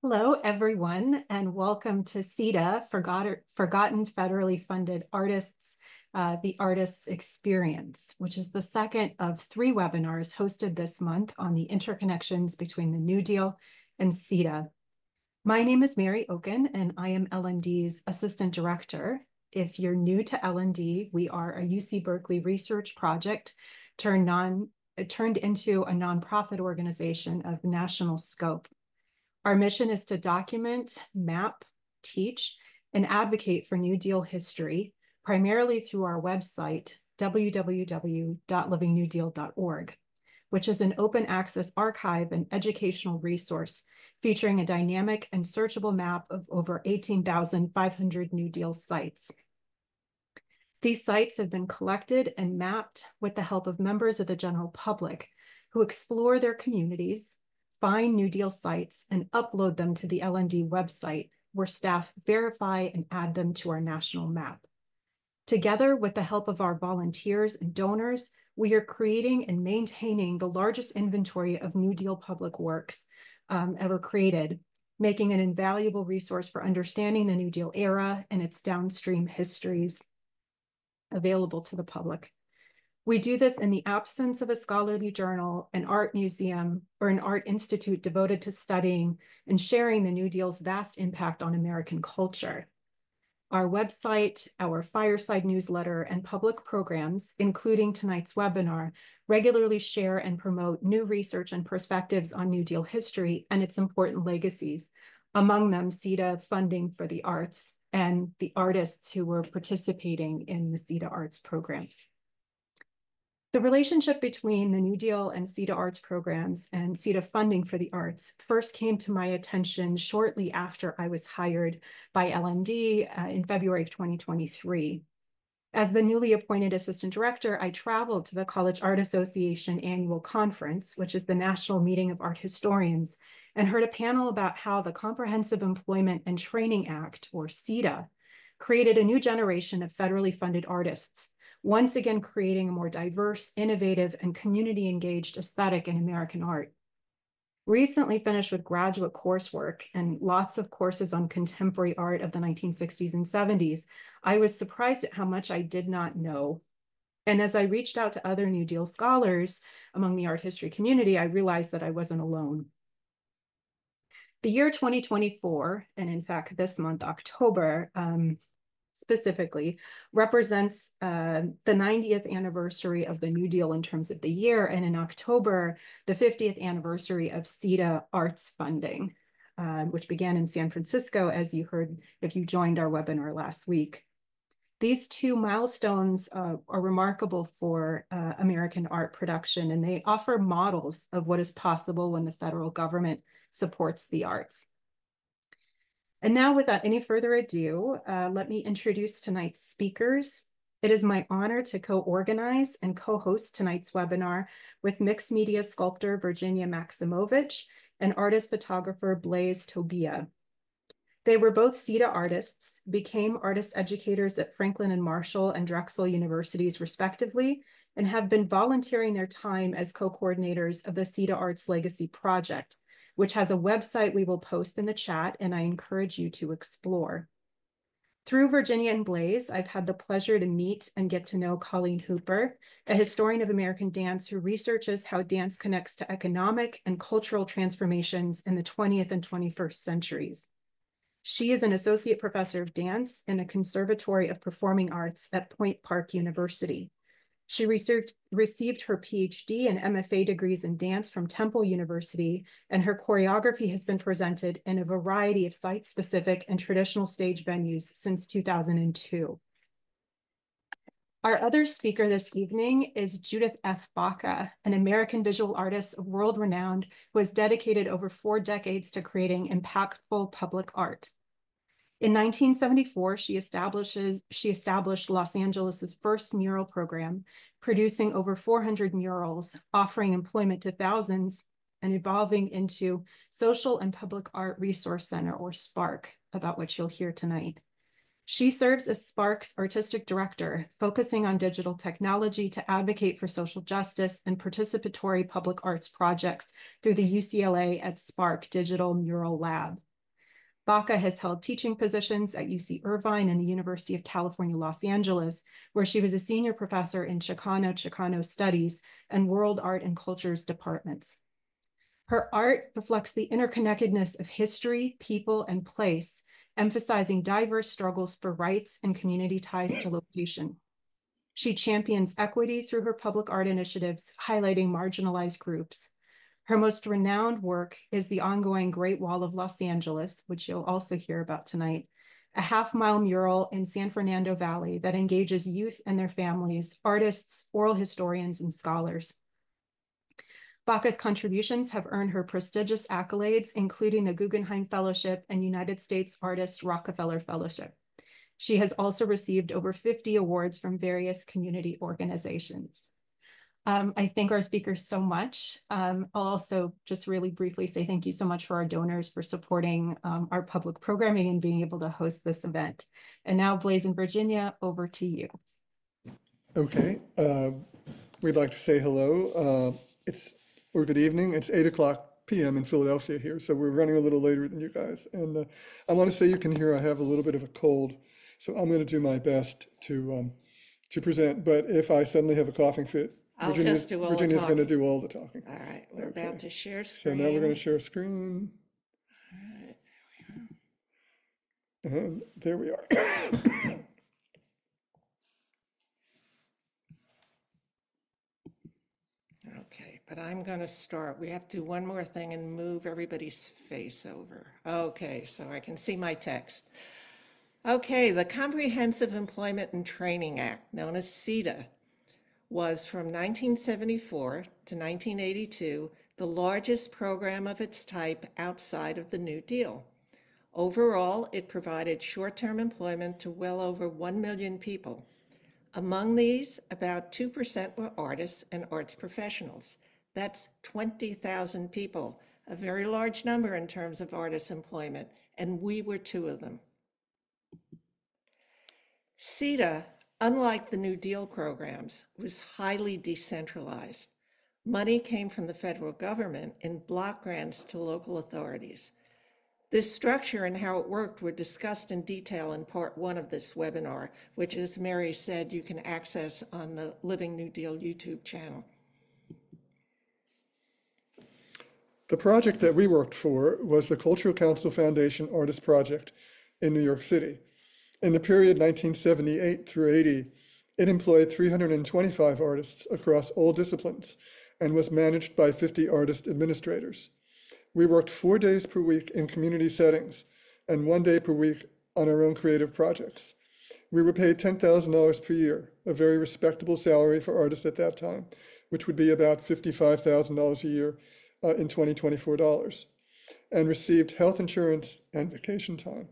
Hello, everyone, and welcome to CETA, Forgotten Federally Funded Artists, the Artist's Experience, which is the second of three webinars hosted this month on the interconnections between the New Deal and CETA. My name is Mary Oken, and I am L&D's Assistant Director. If you're new to L&D, we are a UC Berkeley research project turned into a nonprofit organization of national scope. Our mission is to document, map, teach, and advocate for New Deal history, primarily through our website, www.livingnewdeal.org, which is an open access archive and educational resource featuring a dynamic and searchable map of over 18,500 New Deal sites. These sites have been collected and mapped with the help of members of the general public who explore their communities, find New Deal sites, and upload them to the L&D website, where staff verify and add them to our national map. Together with the help of our volunteers and donors, we are creating and maintaining the largest inventory of New Deal public works ever created, making an invaluable resource for understanding the New Deal era and its downstream histories available to the public. We do this in the absence of a scholarly journal, an art museum, or an art institute devoted to studying and sharing the New Deal's vast impact on American culture. Our website, our fireside newsletter, and public programs, including tonight's webinar, regularly share and promote new research and perspectives on New Deal history and its important legacies, among them CETA funding for the arts and the artists who were participating in the CETA arts programs. The relationship between the New Deal and CETA arts programs and CETA funding for the arts first came to my attention shortly after I was hired by L&D in February of 2023. As the newly appointed assistant director, I traveled to the College Art Association annual conference, which is the national meeting of art historians, and heard a panel about how the Comprehensive Employment and Training Act, or CETA, created a new generation of federally funded artists, once again creating a more diverse, innovative, and community-engaged aesthetic in American art. Recently finished with graduate coursework and lots of courses on contemporary art of the 1960s and 70s, I was surprised at how much I did not know. And as I reached out to other New Deal scholars among the art history community, I realized that I wasn't alone. The year 2024, and in fact this month, October, specifically, represents the 90th anniversary of the New Deal in terms of the year, and in October, the 50th anniversary of CETA arts funding, which began in San Francisco, as you heard if you joined our webinar last week. These two milestones are remarkable for American art production, and they offer models of what is possible when the federal government supports the arts. And now, without any further ado, let me introduce tonight's speakers. It is my honor to co-organize and co-host tonight's webinar with mixed media sculptor Virginia Maximovich and artist photographer Blaise Tobia. They were both CETA artists, became artist educators at Franklin and Marshall and Drexel universities respectively, and have been volunteering their time as co-coordinators of the CETA Arts Legacy Project, which has a website we will post in the chat, and I encourage you to explore. Through Virginia and Blaise, I've had the pleasure to meet and get to know Colleen Hooper, a historian of American dance who researches how dance connects to economic and cultural transformations in the 20th and 21st centuries. She is an associate professor of dance in the Conservatory of Performing Arts at Point Park University. She received her PhD and MFA degrees in dance from Temple University, and her choreography has been presented in a variety of site-specific and traditional stage venues since 2002. Our other speaker this evening is Judy Baca, an American visual artist of world renown who has dedicated over 4 decades to creating impactful public art. In 1974, she established Los Angeles' first mural program, producing over 400 murals, offering employment to thousands, and evolving into Social and Public Art Resource Center, or SPARC, about which you'll hear tonight. She serves as SPARC's artistic director, focusing on digital technology to advocate for social justice and participatory public arts projects through the UCLA at SPARC Digital Mural Lab. Baca has held teaching positions at UC Irvine and the University of California, Los Angeles, where she was a senior professor in Chicano Studies and World Art and Cultures departments. Her art reflects the interconnectedness of history, people, and place, emphasizing diverse struggles for rights and community ties to location. She champions equity through her public art initiatives, highlighting marginalized groups. Her most renowned work is the ongoing Great Wall of Los Angeles, which you'll also hear about tonight, a half-mile mural in San Fernando Valley that engages youth and their families, artists, oral historians, and scholars. Baca's contributions have earned her prestigious accolades, including the Guggenheim Fellowship and United States Artist Rockefeller Fellowship. She has also received over 50 awards from various community organizations. I thank our speakers so much. I'll also just really briefly say thank you so much for our donors for supporting our public programming and being able to host this event. And now, Blaise and Virginia, over to you. Okay, we'd like to say hello. Or good evening. It's 8:00 p.m. in Philadelphia here, so we're running a little later than you guys. And I want to say you can hear I have a little bit of a cold, so I'm going to do my best to present. But if I suddenly have a coughing fit, Virginia's going to do all the talking. All right, we're about to share screen. So now we're going to share screen. All right, And there we are. Okay, but I'm going to start. We have to do one more thing and move everybody's face over. Okay, so I can see my text. Okay, the Comprehensive Employment and Training Act, known as CETA, was from 1974 to 1982 the largest program of its type outside of the New Deal. Overall, it provided short-term employment to well over 1 million people. Among these, about 2% were artists and arts professionals. That's 20,000 people, a very large number in terms of artist employment, and we were 2 of them. CETA, unlike the New Deal programs, was highly decentralized. Money came from the federal government in block grants to local authorities. This structure and how it worked were discussed in detail in part 1 of this webinar, which, as Mary said, you can access on the Living New Deal YouTube channel. The project that we worked for was the Cultural Council Foundation Artist Project in New York City. In the period 1978 through 80, it employed 325 artists across all disciplines and was managed by 50 artist administrators. We worked 4 days per week in community settings and 1 day per week on our own creative projects. We were paid $10,000 per year, a very respectable salary for artists at that time, which would be about $55,000 a year in 2024 dollars, and received health insurance and vacation time.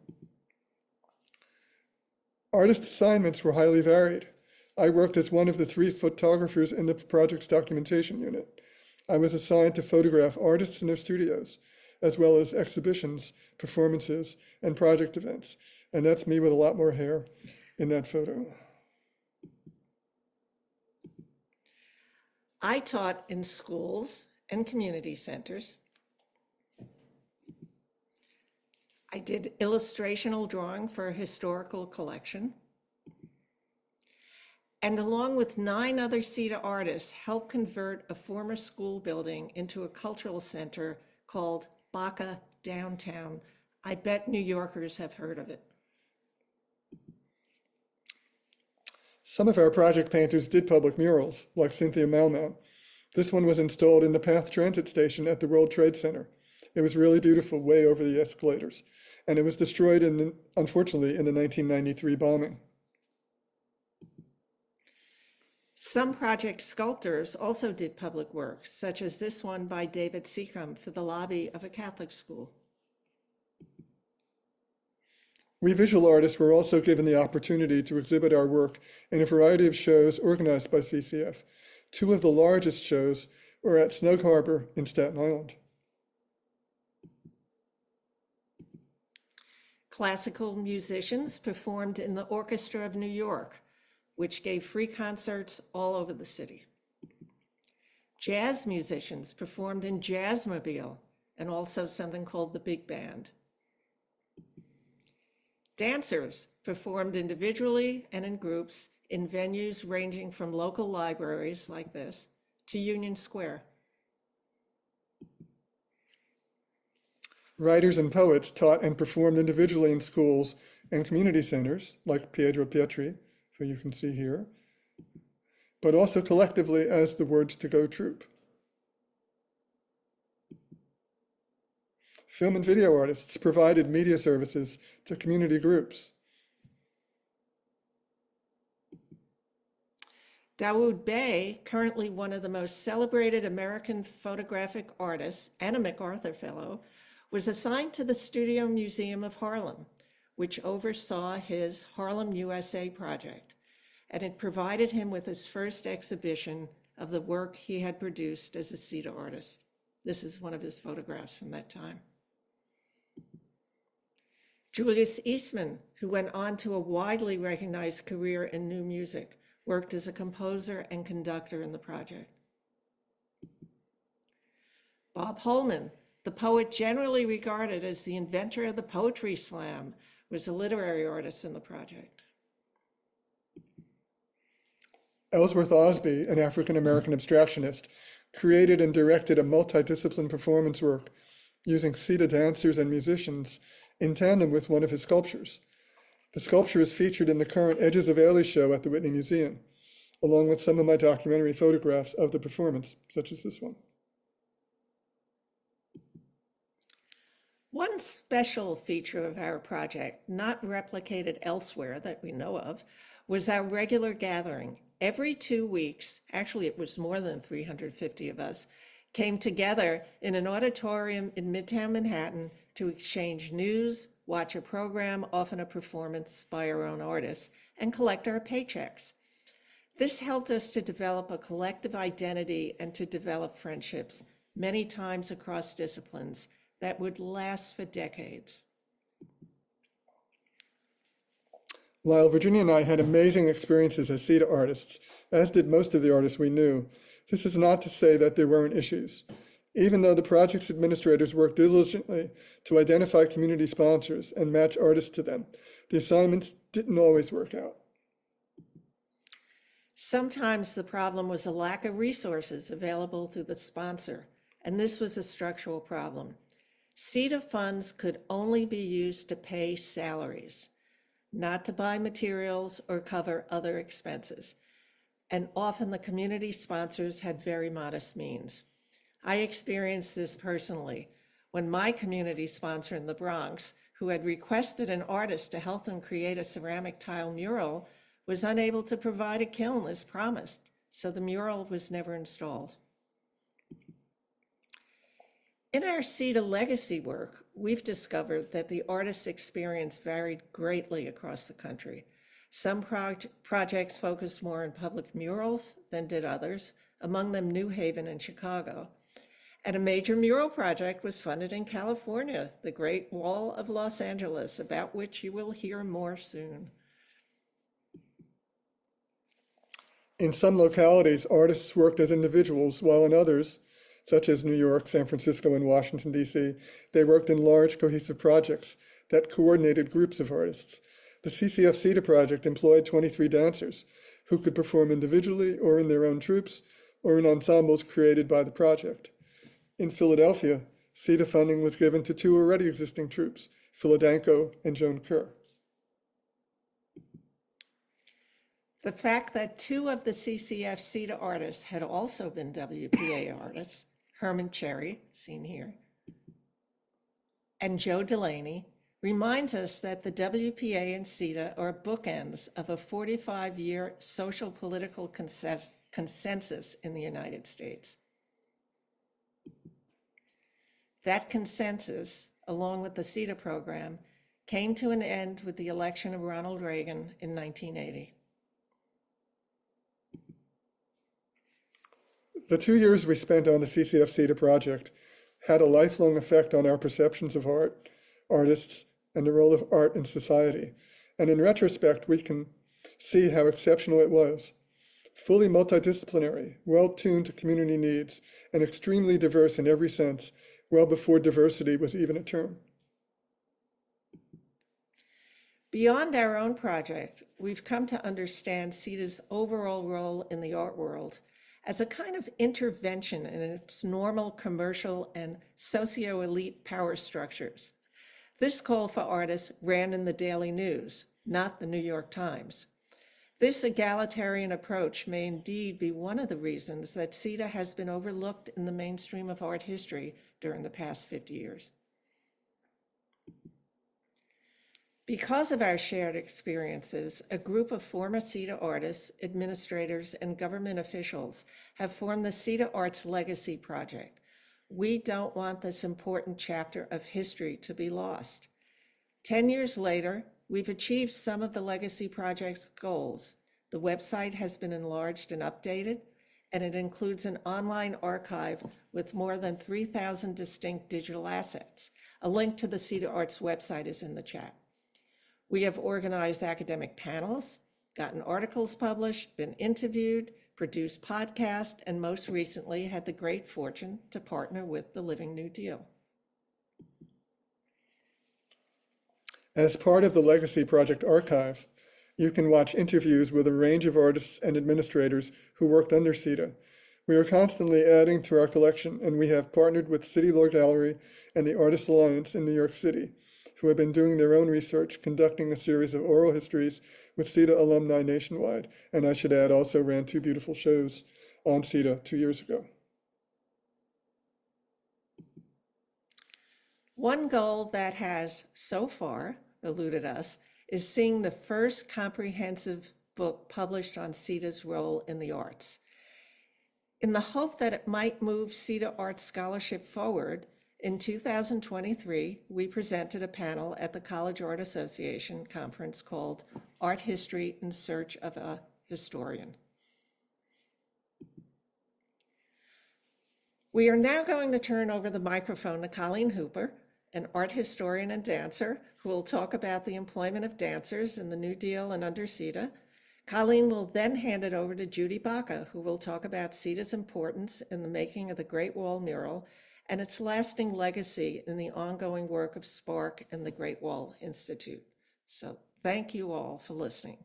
Artist assignments were highly varied. I worked as one of the 3 photographers in the project's documentation unit. I was assigned to photograph artists in their studios, as well as exhibitions, performances, and project events. And that's me with a lot more hair in that photo. I taught in schools and community centers. I did illustrational drawing for a historical collection. And along with 9 other CETA artists, helped convert a former school building into a cultural center called Baca Downtown. I bet New Yorkers have heard of it. Some of our project painters did public murals, like Cynthia Malmount. This one was installed in the PATH transit station at the World Trade Center. It was really beautiful, way over the escalators. And it was destroyed, unfortunately, in the 1993 bombing. Some project sculptors also did public work, such as this one by David Seacombe for the lobby of a Catholic school. We visual artists were also given the opportunity to exhibit our work in a variety of shows organized by CCF. 2 of the largest shows were at Snug Harbor in Staten Island. Classical musicians performed in the Orchestra of New York, which gave free concerts all over the city. Jazz musicians performed in Jazzmobile and also something called the Big Band. Dancers performed individually and in groups in venues ranging from local libraries like this to Union Square. Writers and poets taught and performed individually in schools and community centers, like Pietro Pietri, who you can see here, but also collectively as the Words to Go troupe. Film and video artists provided media services to community groups. Dawood Bey, currently one of the most celebrated American photographic artists and a MacArthur Fellow, was assigned to the Studio Museum of Harlem, which oversaw his Harlem, USA project, and it provided him with his first exhibition of the work he had produced as a CETA artist. This is one of his photographs from that time. Julius Eastman, who went on to a widely recognized career in new music, worked as a composer and conductor in the project. Bob Holman, the poet generally regarded as the inventor of the poetry slam, was a literary artist in the project. Ellsworth Osby, an African-American abstractionist, created and directed a multidiscipline performance work using CETA dancers and musicians in tandem with one of his sculptures. The sculpture is featured in the current Edges of Ailey show at the Whitney Museum, along with some of my documentary photographs of the performance, such as this one. One special feature of our project, not replicated elsewhere that we know of, was our regular gathering. Every 2 weeks, actually it was more than 350 of us, came together in an auditorium in Midtown Manhattan to exchange news, watch a program, often a performance by our own artists, and collect our paychecks. This helped us to develop a collective identity and to develop friendships, many times across disciplines, that would last for decades. While Virginia and I had amazing experiences as CETA artists, as did most of the artists we knew, this is not to say that there weren't issues. Even though the project's administrators worked diligently to identify community sponsors and match artists to them, the assignments didn't always work out. Sometimes the problem was a lack of resources available through the sponsor, and this was a structural problem. CETA funds could only be used to pay salaries, not to buy materials or cover other expenses. And often the community sponsors had very modest means. I experienced this personally when my community sponsor in the Bronx, who had requested an artist to help them create a ceramic tile mural, was unable to provide a kiln as promised, so the mural was never installed. In our CETA legacy work, we've discovered that the artist experience varied greatly across the country. Some projects focused more on public murals than did others, among them New Haven and Chicago. And a major mural project was funded in California, the Great Wall of Los Angeles, about which you will hear more soon. In some localities, artists worked as individuals, while in others, such as New York, San Francisco, and Washington, D.C., they worked in large cohesive projects that coordinated groups of artists. The CCF CETA project employed 23 dancers who could perform individually or in their own troupes or in ensembles created by the project. In Philadelphia, CETA funding was given to 2 already existing troupes, Philadanco and Joan Kerr. The fact that 2 of the CCF CETA artists had also been WPA artists, Herman Cherry, seen here, and Joe Delaney, reminds us that the WPA and CETA are bookends of a 45-year social political consensus in the United States. That consensus, along with the CETA program, came to an end with the election of Ronald Reagan in 1980. The 2 years we spent on the CCF CETA project had a lifelong effect on our perceptions of art, artists, and the role of art in society. And in retrospect, we can see how exceptional it was. Fully multidisciplinary, well-tuned to community needs, and extremely diverse in every sense, well before diversity was even a term. Beyond our own project, we've come to understand CETA's overall role in the art world as a kind of intervention in its normal commercial and socio-elite power structures. This call for artists ran in the Daily News, not the New York Times. This egalitarian approach may indeed be one of the reasons that CETA has been overlooked in the mainstream of art history during the past 50 years. Because of our shared experiences, a group of former CETA artists, administrators, and government officials have formed the CETA Arts Legacy Project. We don't want this important chapter of history to be lost. 10 years later, we've achieved some of the Legacy Project's goals. The website has been enlarged and updated, and it includes an online archive with more than 3,000 distinct digital assets. A link to the CETA Arts website is in the chat. We have organized academic panels, gotten articles published, been interviewed, produced podcasts, and most recently had the great fortune to partner with the Living New Deal. As part of the Legacy Project archive, you can watch interviews with a range of artists and administrators who worked under CETA. We are constantly adding to our collection, and we have partnered with City Law Gallery and the Artists Alliance in New York City, who have been doing their own research, conducting a series of oral histories with CETA alumni nationwide, and I should add also ran 2 beautiful shows on CETA 2 years ago. One goal that has so far eluded us is seeing the first comprehensive book published on CETA's role in the arts. In the hope that it might move CETA Arts scholarship forward, in 2023, we presented a panel at the College Art Association conference called Art History in Search of a Historian. We are now going to turn over the microphone to Colleen Hooper, an art historian and dancer, who will talk about the employment of dancers in the New Deal and under CETA. Colleen will then hand it over to Judy Baca, who will talk about CETA's importance in the making of the Great Wall mural and its lasting legacy in the ongoing work of SPARC and the Great Wall Institute. So thank you all for listening.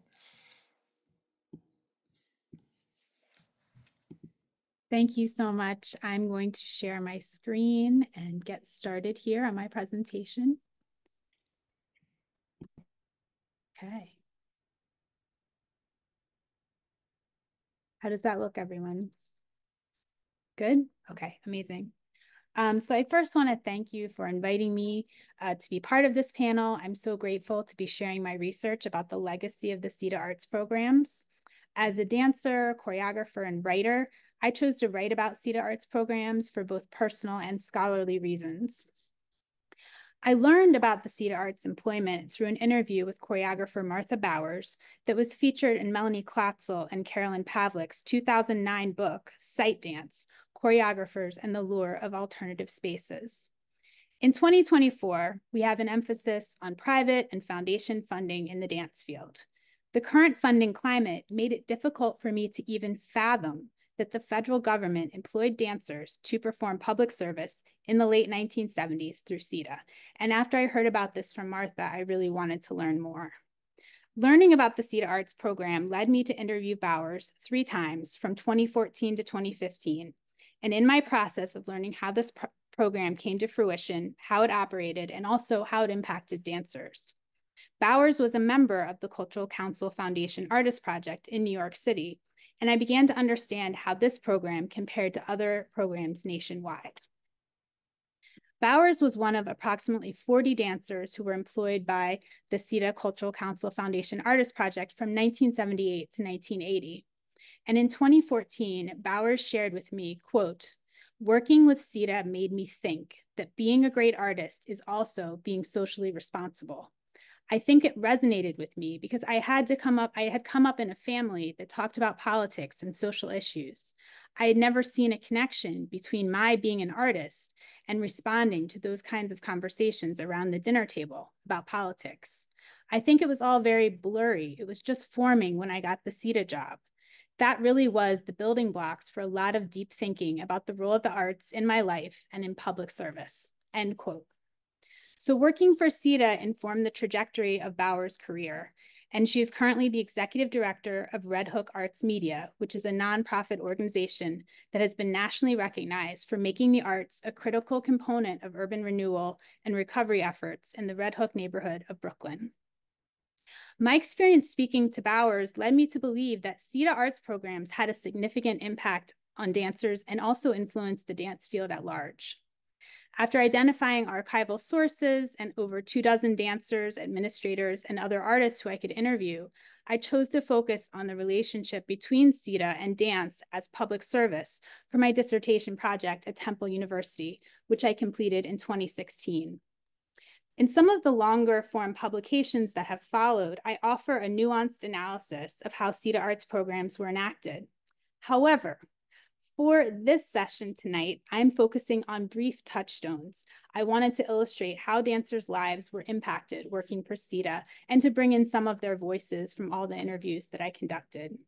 Thank you so much. I'm going to share my screen and get started here on my presentation. Okay. How does that look, everyone? Good? Okay, amazing. So I first want to thank you for inviting me to be part of this panel. I'm so grateful to be sharing my research about the legacy of the CETA Arts programs. As a dancer, choreographer, and writer, I chose to write about CETA Arts programs for both personal and scholarly reasons. I learned about the CETA Arts employment through an interview with choreographer Martha Bowers that was featured in Melanie Klatzel and Carolyn Pavlik's 2009 book, Sight Dance: Choreographers and the Lure of Alternative Spaces. In 2024, we have an emphasis on private and foundation funding in the dance field. The current funding climate made it difficult for me to even fathom that the federal government employed dancers to perform public service in the late 1970s through CETA. And after I heard about this from Martha, I really wanted to learn more. Learning about the CETA Arts program led me to interview Bowers 3 times from 2014 to 2015. And in my process of learning how this program came to fruition, how it operated, and also how it impacted dancers. Bowers was a member of the Cultural Council Foundation Artist Project in New York City, and I began to understand how this program compared to other programs nationwide. Bowers was one of approximately 40 dancers who were employed by the CETA Cultural Council Foundation Artist Project from 1978 to 1980. And in 2014, Bowers shared with me, quote, "Working with CETA made me think that being a great artist is also being socially responsible. I think it resonated with me because I had come up in a family that talked about politics and social issues. I had never seen a connection between my being an artist and responding to those kinds of conversations around the dinner table about politics. I think it was all very blurry. It was just forming when I got the CETA job. That really was the building blocks for a lot of deep thinking about the role of the arts in my life and in public service," end quote. So working for CETA informed the trajectory of Bauer's career, and she is currently the executive director of Red Hook Arts Media, which is a nonprofit organization that has been nationally recognized for making the arts a critical component of urban renewal and recovery efforts in the Red Hook neighborhood of Brooklyn. My experience speaking to Bowers led me to believe that CETA arts programs had a significant impact on dancers and also influenced the dance field at large. After identifying archival sources and over 24 dancers, administrators, and other artists who I could interview, I chose to focus on the relationship between CETA and dance as public service for my dissertation project at Temple University, which I completed in 2016. In some of the longer form publications that have followed, I offer a nuanced analysis of how CETA arts programs were enacted. However, for this session tonight, I'm focusing on brief touchstones. I wanted to illustrate how dancers' lives were impacted working for CETA and to bring in some of their voices from all the interviews that I conducted.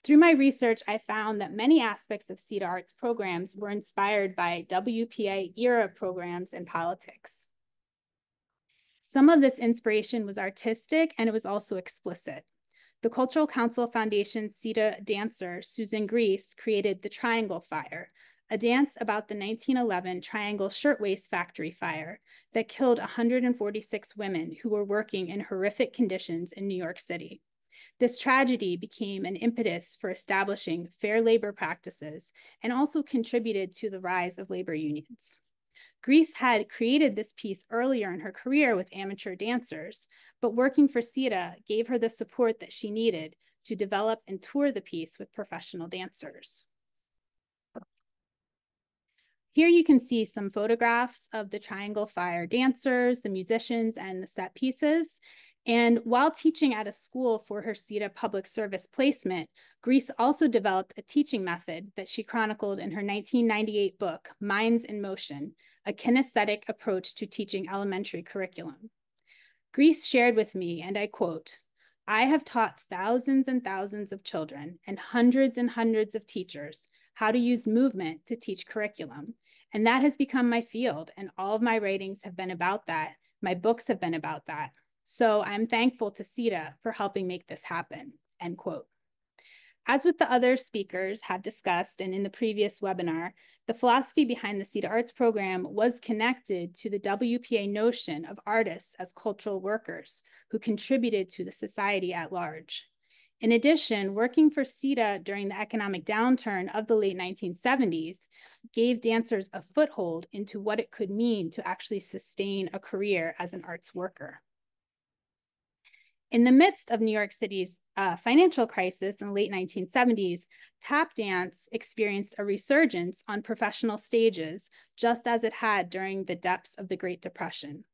Through my research, I found that many aspects of CETA arts programs were inspired by WPA era programs and politics. Some of this inspiration was artistic and it was also explicit. The Cultural Council Foundation CETA dancer, Susan Grease, created the Triangle Fire, a dance about the 1911 Triangle Shirtwaist Factory fire that killed 146 women who were working in horrific conditions in New York City. This tragedy became an impetus for establishing fair labor practices and also contributed to the rise of labor unions. Grease had created this piece earlier in her career with amateur dancers, but working for CETA gave her the support that she needed to develop and tour the piece with professional dancers. Here you can see some photographs of the Triangle Fire dancers, the musicians, and the set pieces. And while teaching at a school for her CETA public service placement, Grease also developed a teaching method that she chronicled in her 1998 book, Minds in Motion, a kinesthetic approach to teaching elementary curriculum. Grease shared with me, and I quote, "I have taught thousands and thousands of children and hundreds of teachers how to use movement to teach curriculum. And that has become my field, and all of my writings have been about that. My books have been about that. So I'm thankful to CETA for helping make this happen," end quote. As with the other speakers have discussed and in the previous webinar, the philosophy behind the CETA Arts program was connected to the WPA notion of artists as cultural workers who contributed to the society at large. In addition, working for CETA during the economic downturn of the late 1970s gave dancers a foothold into what it could mean to actually sustain a career as an arts worker. In the midst of New York City's financial crisis in the late 1970s, tap dance experienced a resurgence on professional stages, just as it had during the depths of the Great Depression.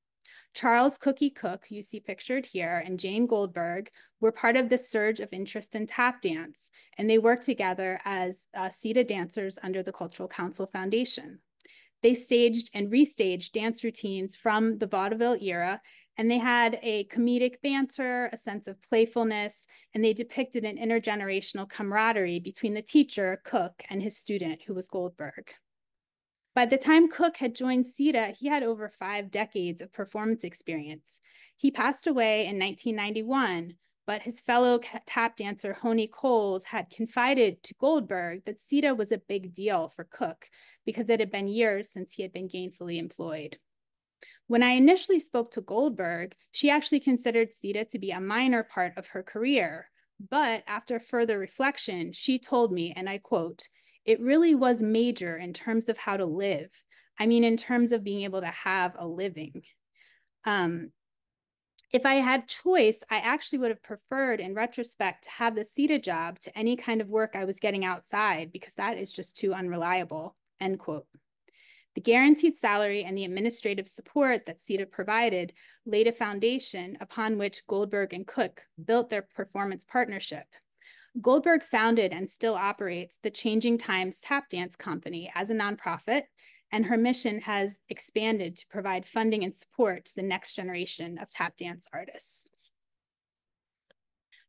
Charles Cookie Cook, you see pictured here, and Jane Goldberg were part of this surge of interest in tap dance, and they worked together as CETA dancers under the Cultural Council Foundation. They staged and restaged dance routines from the vaudeville era, and they had a comedic banter, a sense of playfulness, and they depicted an intergenerational camaraderie between the teacher, Cook, and his student, who was Goldberg. By the time Cook had joined CETA, he had over 5 decades of performance experience. He passed away in 1991, but his fellow tap dancer, Honey Coles, had confided to Goldberg that CETA was a big deal for Cook because it had been years since he had been gainfully employed. When I initially spoke to Goldberg, she actually considered CETA to be a minor part of her career. But after further reflection, she told me, and I quote, "It really was major in terms of how to live. I mean, in terms of being able to have a living." If I had choice, I actually would have preferred, in retrospect, to have the CETA job to any kind of work I was getting outside because that is just too unreliable, end quote. The guaranteed salary and the administrative support that CETA provided laid a foundation upon which Goldberg and Cook built their performance partnership. Goldberg founded and still operates the Changing Times Tap Dance Company as a nonprofit, and her mission has expanded to provide funding and support to the next generation of tap dance artists.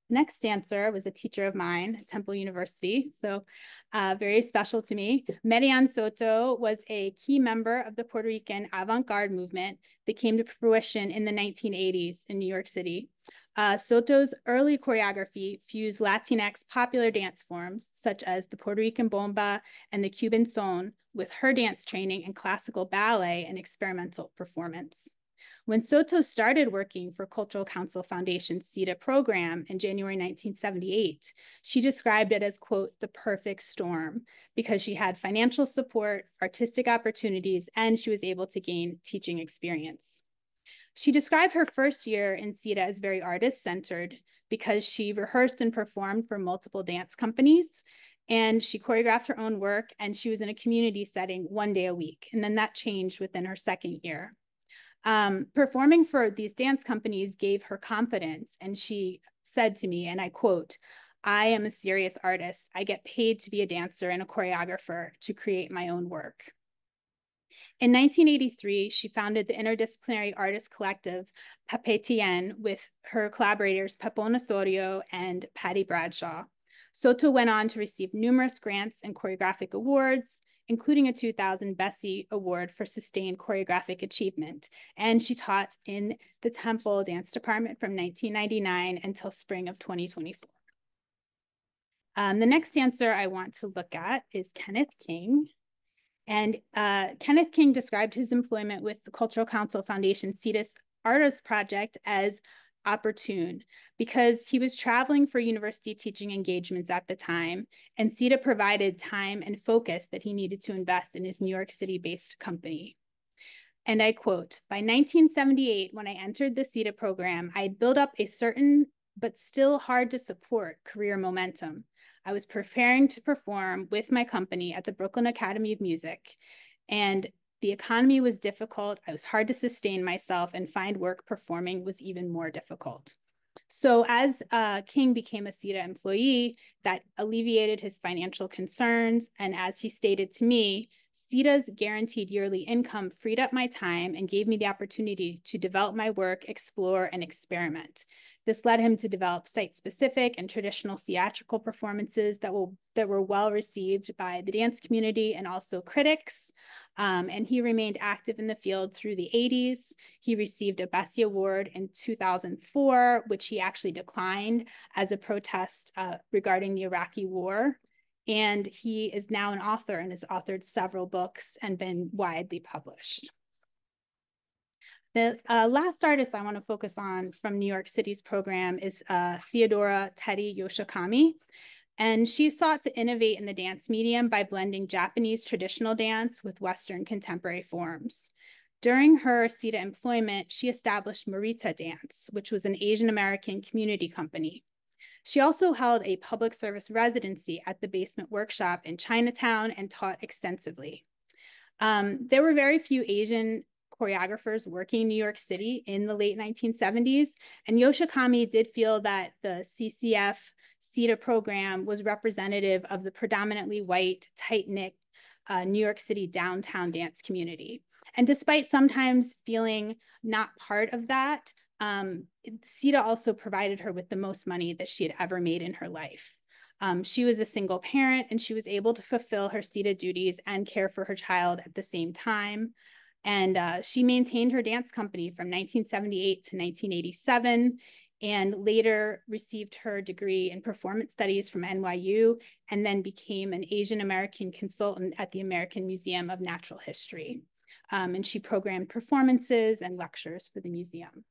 The next dancer was a teacher of mine at Temple University. So very special to me. Marian Soto was a key member of the Puerto Rican avant-garde movement that came to fruition in the 1980s in New York City. Soto's early choreography fused Latinx popular dance forms, such as the Puerto Rican bomba and the Cuban son, with her dance training in classical ballet and experimental performance. When Soto started working for Cultural Council Foundation's CETA program in January 1978, she described it as, quote, the perfect storm, because she had financial support, artistic opportunities, and she was able to gain teaching experience. She described her first year in CETA as very artist-centered because she rehearsed and performed for multiple dance companies, and she choreographed her own work, and she was in a community setting 1 day a week. And then that changed within her second year. Performing for these dance companies gave her confidence, and she said to me, and I quote, "I am a serious artist. I get paid to be a dancer and a choreographer to create my own work." In 1983, she founded the interdisciplinary artist collective Papetien with her collaborators Pepon Osorio and Patty Bradshaw. Soto went on to receive numerous grants and choreographic awards, including a 2000 Bessie Award for Sustained Choreographic Achievement. And she taught in the Temple Dance Department from 1999 until spring of 2024. The next dancer I want to look at is Kenneth King. And Kenneth King described his employment with the Cultural Council Foundation CETA's Artist Project as opportune, because he was traveling for university teaching engagements at the time, and CETA provided time and focus that he needed to invest in his New York City-based company. And I quote, "By 1978, when I entered the CETA program, I had built up a certain but still hard to support career momentum. I was preparing to perform with my company at the Brooklyn Academy of Music, and the economy was difficult. I was hard to sustain myself, and find work performing was even more difficult." So as King became a CETA employee, that alleviated his financial concerns. And as he stated to me, CETA's guaranteed yearly income freed up my time and gave me the opportunity to develop my work, explore, and experiment. This led him to develop site-specific and traditional theatrical performances that were well received by the dance community and also critics. And he remained active in the field through the 80s. He received a Bessie Award in 2004, which he actually declined as a protest regarding the Iraqi war. And he is now an author and has authored several books and been widely published. The last artist I want to focus on from New York City's program is Theodora Teddy Yoshikami. And she sought to innovate in the dance medium by blending Japanese traditional dance with Western contemporary forms. During her CETA employment, she established Morita Dance, which was an Asian American community company. She also held a public service residency at the Basement Workshop in Chinatown and taught extensively. There were very few Asian choreographers working in New York City in the late 1970s, and Yoshikami did feel that the CCF CETA program was representative of the predominantly white, tight-knit New York City downtown dance community. And despite sometimes feeling not part of that, CETA also provided her with the most money that she had ever made in her life. She was a single parent, and she was able to fulfill her CETA duties and care for her child at the same time. And she maintained her dance company from 1978 to 1987, and later received her degree in performance studies from NYU, and then became an Asian American consultant at the American Museum of Natural History. And she programmed performances and lectures for the museum.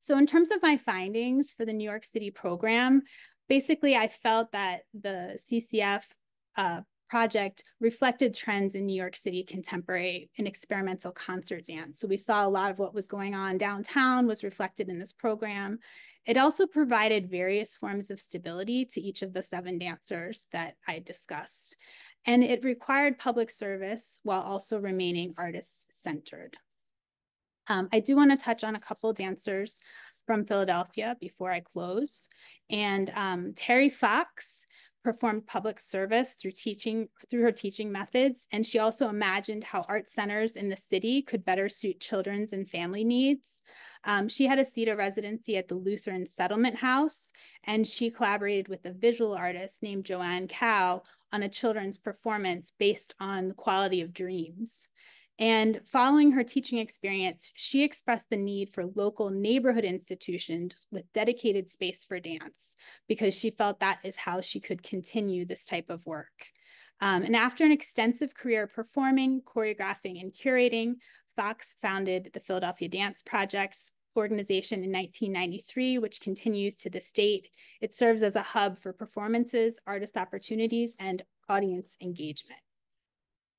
So in terms of my findings for the New York City program, basically I felt that the CCF project reflected trends in New York City contemporary and experimental concert dance. So we saw a lot of what was going on downtown was reflected in this program. It also provided various forms of stability to each of the 7 dancers that I discussed. And it required public service while also remaining artist-centered. I do want to touch on a couple dancers from Philadelphia before I close. And Terry Fox performed public service through her teaching methods, and she also imagined how art centers in the city could better suit children's and family needs. She had a CETA residency at the Lutheran Settlement House, and she collaborated with a visual artist named Joanne Cow on a children's performance based on the quality of dreams. And following her teaching experience, she expressed the need for local neighborhood institutions with dedicated space for dance, because she felt that is how she could continue this type of work. And after an extensive career performing, choreographing, and curating, Fox founded the Philadelphia Dance Projects organization in 1993, which continues to this date. It serves as a hub for performances, artist opportunities, and audience engagement.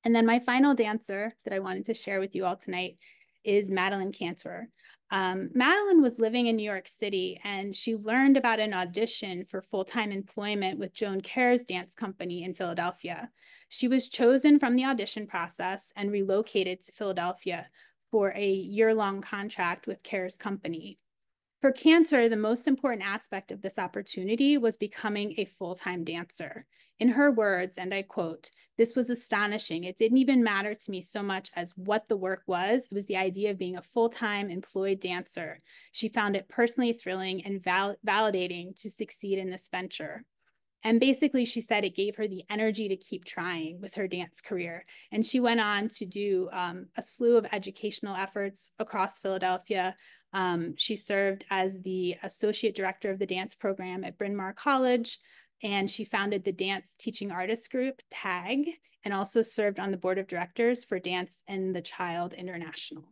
And then my final dancer that I wanted to share with you all tonight is Madeline Cantor. Madeline was living in New York City, and she learned about an audition for full-time employment with Joan Kerr's dance company in Philadelphia. She was chosen from the audition process and relocated to Philadelphia for a year-long contract with Kerr's company. For Cantor, the most important aspect of this opportunity was becoming a full-time dancer. In her words, and I quote, "This was astonishing. It didn't even matter to me so much as what the work was. It was the idea of being a full-time employed dancer. She found it personally thrilling and validating to succeed in this venture." And basically, she said it gave her the energy to keep trying with her dance career. And she went on to do a slew of educational efforts across Philadelphia. She served as the associate director of the dance program at Bryn Mawr College, and she founded the dance teaching artists group, TAG, and also served on the board of directors for Dance and the Child International.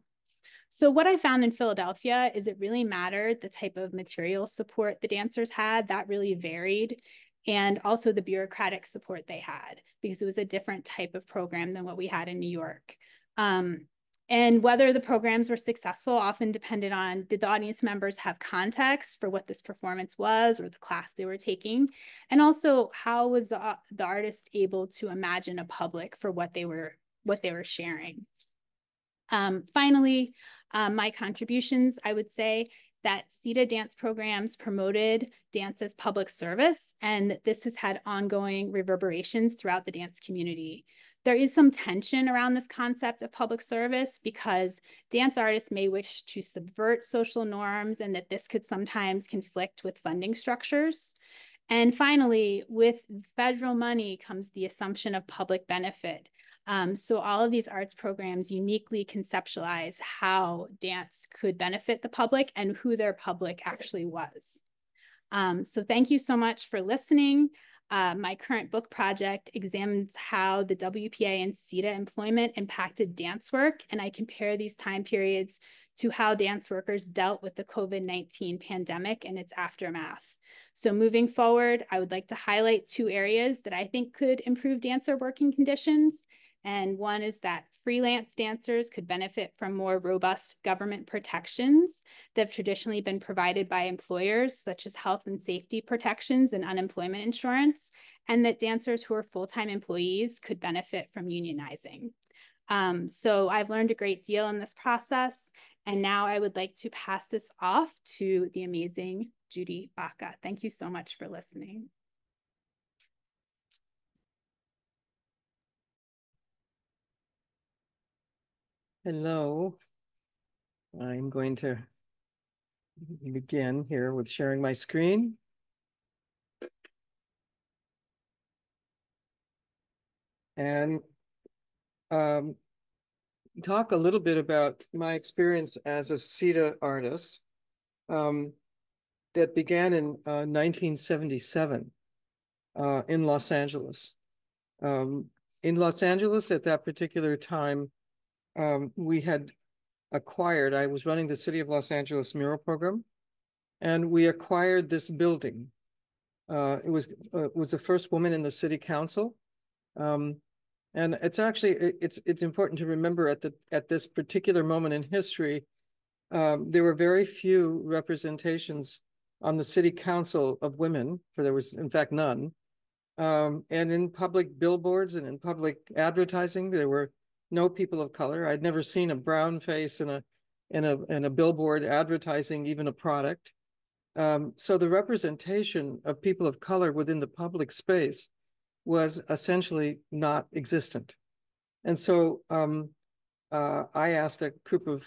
So what I found in Philadelphia is it really mattered the type of material support the dancers had. That really varied. And also the bureaucratic support they had, because it was a different type of program than what we had in New York. And whether the programs were successful often depended on, did the audience members have context for what this performance was or the class they were taking? And also, how was the artist able to imagine a public for what they were sharing? Finally, my contributions, I would say that CETA dance programs promoted dance as public service, and this has had ongoing reverberations throughout the dance community. There is some tension around this concept of public service because dance artists may wish to subvert social norms, and that this could sometimes conflict with funding structures. And finally, with federal money comes the assumption of public benefit. So all of these arts programs uniquely conceptualize how dance could benefit the public and who their public actually was. So thank you so much for listening. My current book project examines how the WPA and CETA employment impacted dance work, and I compare these time periods to how dance workers dealt with the COVID-19 pandemic and its aftermath. So moving forward, I would like to highlight 2 areas that I think could improve dancer working conditions. And one is that freelance dancers could benefit from more robust government protections that have traditionally been provided by employers, such as health and safety protections and unemployment insurance, and that dancers who are full-time employees could benefit from unionizing. So I've learned a great deal in this process, and now I would like to pass this off to the amazing Judy Baca. Thank you so much for listening. Hello. I'm going to begin here with sharing my screen. And talk a little bit about my experience as a CETA artist that began in 1977 in Los Angeles. In Los Angeles at that particular time, we had acquired, I was running the City of Los Angeles mural program, and we acquired this building. It was the first woman in the city council. And it's actually, it's important to remember at this particular moment in history, there were very few representations on the city council of women, for there was in fact none. And in public billboards and in public advertising, there were no people of color. I'd never seen a brown face in a billboard advertising even a product. So the representation of people of color within the public space was essentially not existent. And so I asked a group of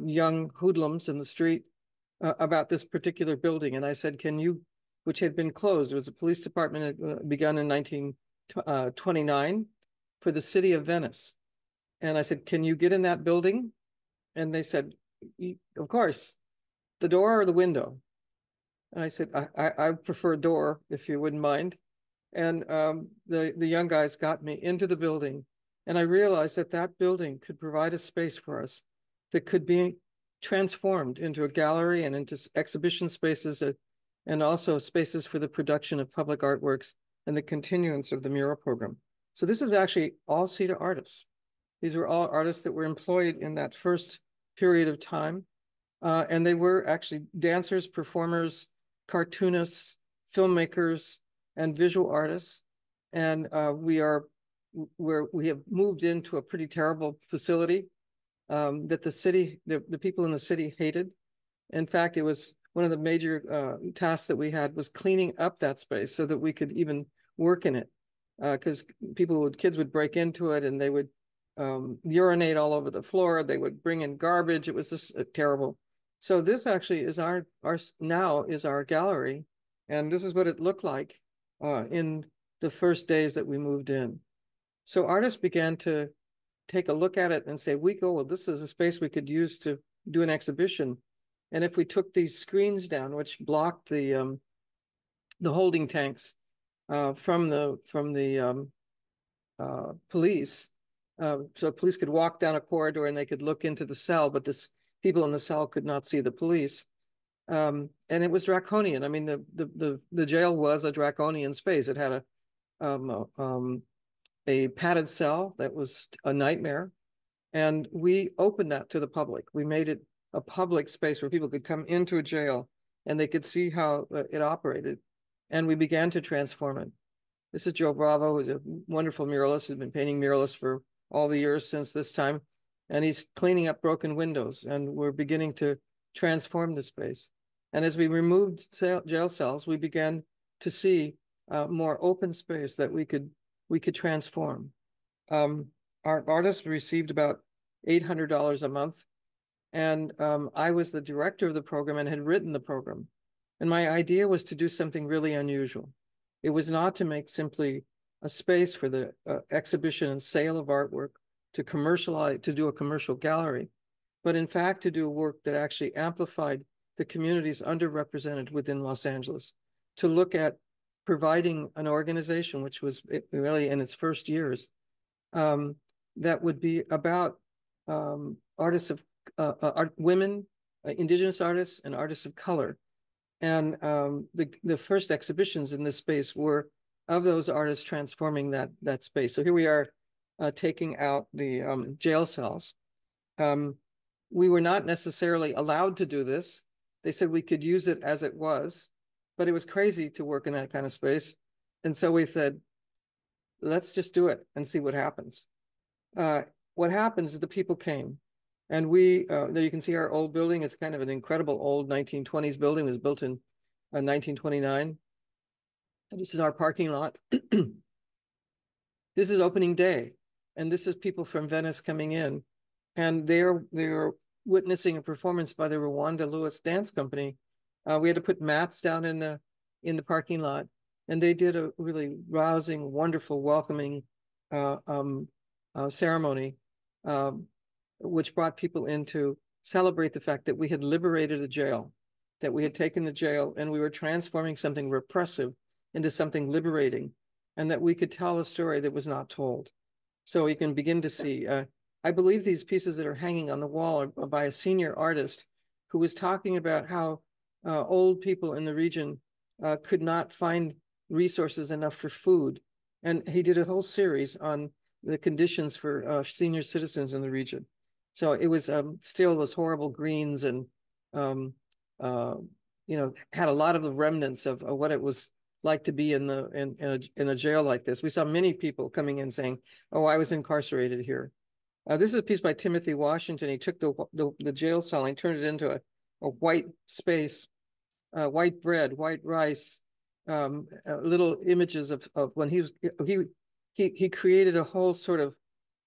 young hoodlums in the street about this particular building. And I said, can you, which had been closed, it was a police department, begun in 29 for the city of Venice. And I said, can you get in that building? And they said, of course, the door or the window? And I said, I prefer door, if you wouldn't mind. And the young guys got me into the building. And I realized that that building could provide a space for us that could be transformed into a gallery and into exhibition spaces, and also spaces for the production of public artworks and the continuance of the mural program. So this is actually all CETA artists. These were all artists that were employed in that first period of time. And they were actually dancers, performers, cartoonists, filmmakers, and visual artists. And we have moved into a pretty terrible facility that the people in the city hated. In fact, it was one of the major tasks that we had was cleaning up that space so that we could even work in it. Because kids would break into it and they would urinate all over the floor. They would bring in garbage. It was just terrible. So this actually is our gallery. And this is what it looked like in the first days that we moved in. So artists began to take a look at it and say, well, this is a space we could use to do an exhibition. And if we took these screens down, which blocked the holding tanks from the police, so police could walk down a corridor and they could look into the cell, but people in the cell could not see the police. And it was draconian. I mean, the jail was a draconian space. It had a padded cell that was a nightmare. And we opened that to the public. We made it a public space where people could come into a jail and they could see how it operated. And we began to transform it. This is Joe Bravo, who's a wonderful muralist, has been painting murals for all the years since this time. And he's cleaning up broken windows. And we're beginning to transform the space. And as we removed jail cells, we began to see more open space that we could transform. Our artists received about $800 a month. And I was the director of the program and had written the program. And my idea was to do something really unusual. It was not to make simply a space for the exhibition and sale of artwork, to do a commercial gallery, but in fact to do work that actually amplified the communities underrepresented within Los Angeles, to look at providing an organization which was really in its first years that would be about artists of women, indigenous artists, and artists of color. And the first exhibitions in this space were of those artists transforming that space. So here we are taking out the jail cells. We were not necessarily allowed to do this. They said we could use it as it was, but it was crazy to work in that kind of space. And so we said, let's just do it and see what happens. What happens is the people came. And there you can see our old building. It's kind of an incredible old 1920s building. It was built in 1929. And this is our parking lot. This is opening day. And this is people from Venice coming in. And they're witnessing a performance by the Rwanda Lewis Dance Company. We had to put mats down in the parking lot. And they did a really rousing, wonderful, welcoming ceremony, which brought people in to celebrate the fact that we had liberated a jail, that we had taken the jail and we were transforming something repressive into something liberating, and that we could tell a story that was not told. So you can begin to see, I believe these pieces that are hanging on the wall are by a senior artist who was talking about how old people in the region could not find resources enough for food. And he did a whole series on the conditions for senior citizens in the region. So it was still those horrible greens and, had a lot of the remnants of what it was like to be in a jail like this. We saw many people coming in saying, oh, I was incarcerated here. This is a piece by Timothy Washington. He took the jail cell and turned it into a white space, white bread, white rice, little images of when he created a whole sort of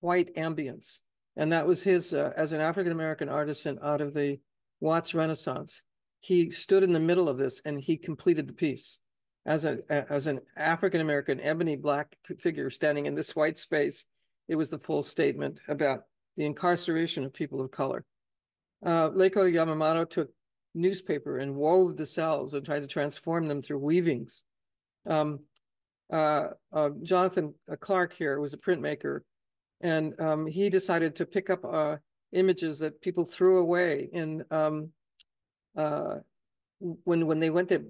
white ambience. And that was his, as an African-American artisan out of the Watts Renaissance, he stood in the middle of this and he completed the piece. as an African-American ebony black figure standing in this white space, it was the full statement about the incarceration of people of color. Leiko Yamamoto took newspaper and wove the cells and tried to transform them through weavings. Jonathan Clark here was a printmaker, and he decided to pick up images that people threw away in when they went to,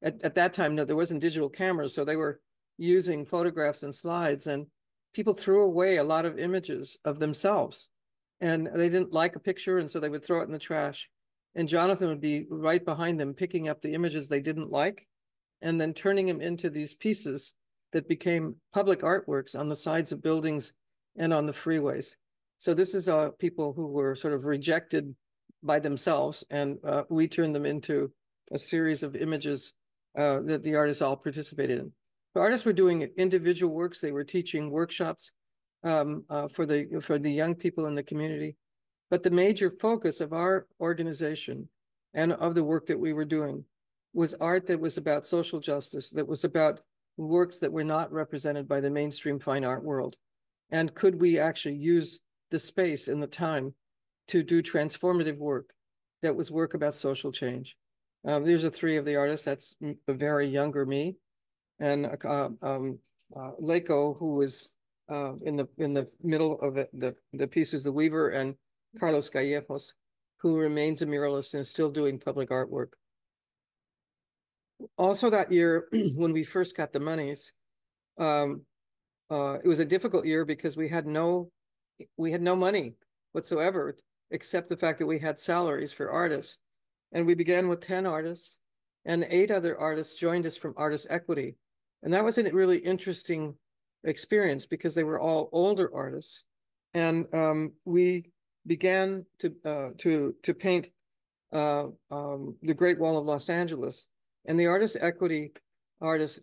at that time, no, there wasn't digital cameras, so they were using photographs and slides, and people threw away a lot of images of themselves, and they didn't like a picture, and so they would throw it in the trash. And Jonathan would be right behind them, picking up the images they didn't like, and then turning them into these pieces that became public artworks on the sides of buildings and on the freeways. So this is people who were sort of rejected by themselves, and we turned them into a series of images that the artists all participated in. The artists were doing individual works. They were teaching workshops for the young people in the community. But the major focus of our organization and of the work that we were doing was art that was about social justice, that was about works that were not represented by the mainstream fine art world. And could we actually use the space and the time to do transformative work that was work about social change? These are three of the artists. That's a very younger me. And Leiko, who was in the middle of the pieces, The Weaver, and Carlos Gallejos, who remains a muralist and is still doing public artwork. Also that year, when we first got the monies, it was a difficult year because we had no money whatsoever, except the fact that we had salaries for artists. And we began with 10 artists, and 8 other artists joined us from Artist Equity. And that was a really interesting experience because they were all older artists. And we began to paint the Great Wall of Los Angeles. And the Artist Equity artists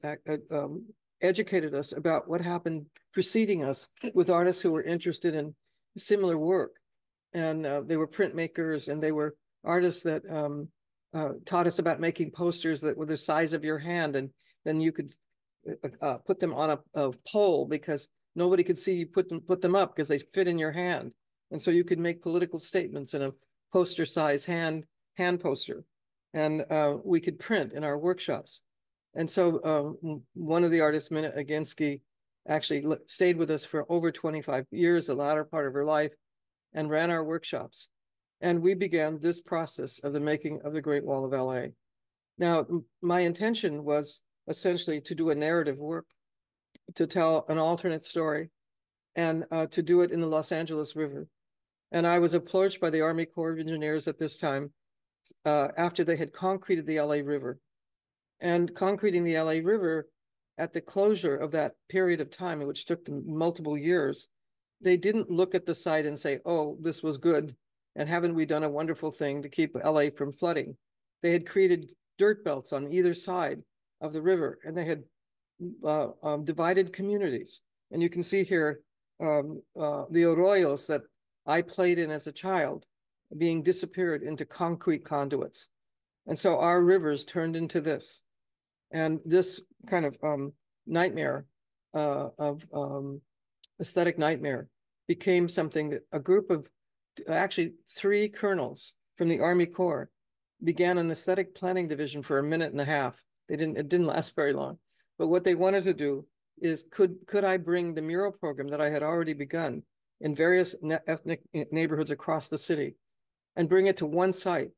educated us about what happened preceding us with artists who were interested in similar work. And they were printmakers, and they were artists that taught us about making posters that were the size of your hand, and then you could put them on a pole because nobody could see you put them up because they fit in your hand. And so you could make political statements in a poster size hand poster. And we could print in our workshops. And so one of the artists, Minna Aginsky, actually stayed with us for over 25 years, the latter part of her life, and ran our workshops. And we began this process of the making of the Great Wall of LA. Now, my intention was essentially to do a narrative work, to tell an alternate story, and to do it in the Los Angeles River. And I was approached by the Army Corps of Engineers at this time after they had concreted the LA River. And concreting the LA River, at the closure of that period of time, which took them multiple years, they didn't look at the site and say, oh, this was good, and haven't we done a wonderful thing to keep LA from flooding? They had created dirt belts on either side of the river, and they had divided communities. And you can see here the arroyos that I played in as a child being disappeared into concrete conduits. And so our rivers turned into this. And this kind of nightmare aesthetic nightmare became something that a group of actually 3 colonels from the Army Corps began an aesthetic planning division for a minute and a half. It didn't last very long. But what they wanted to do is, could I bring the mural program that I had already begun in various ethnic neighborhoods across the city and bring it to one site?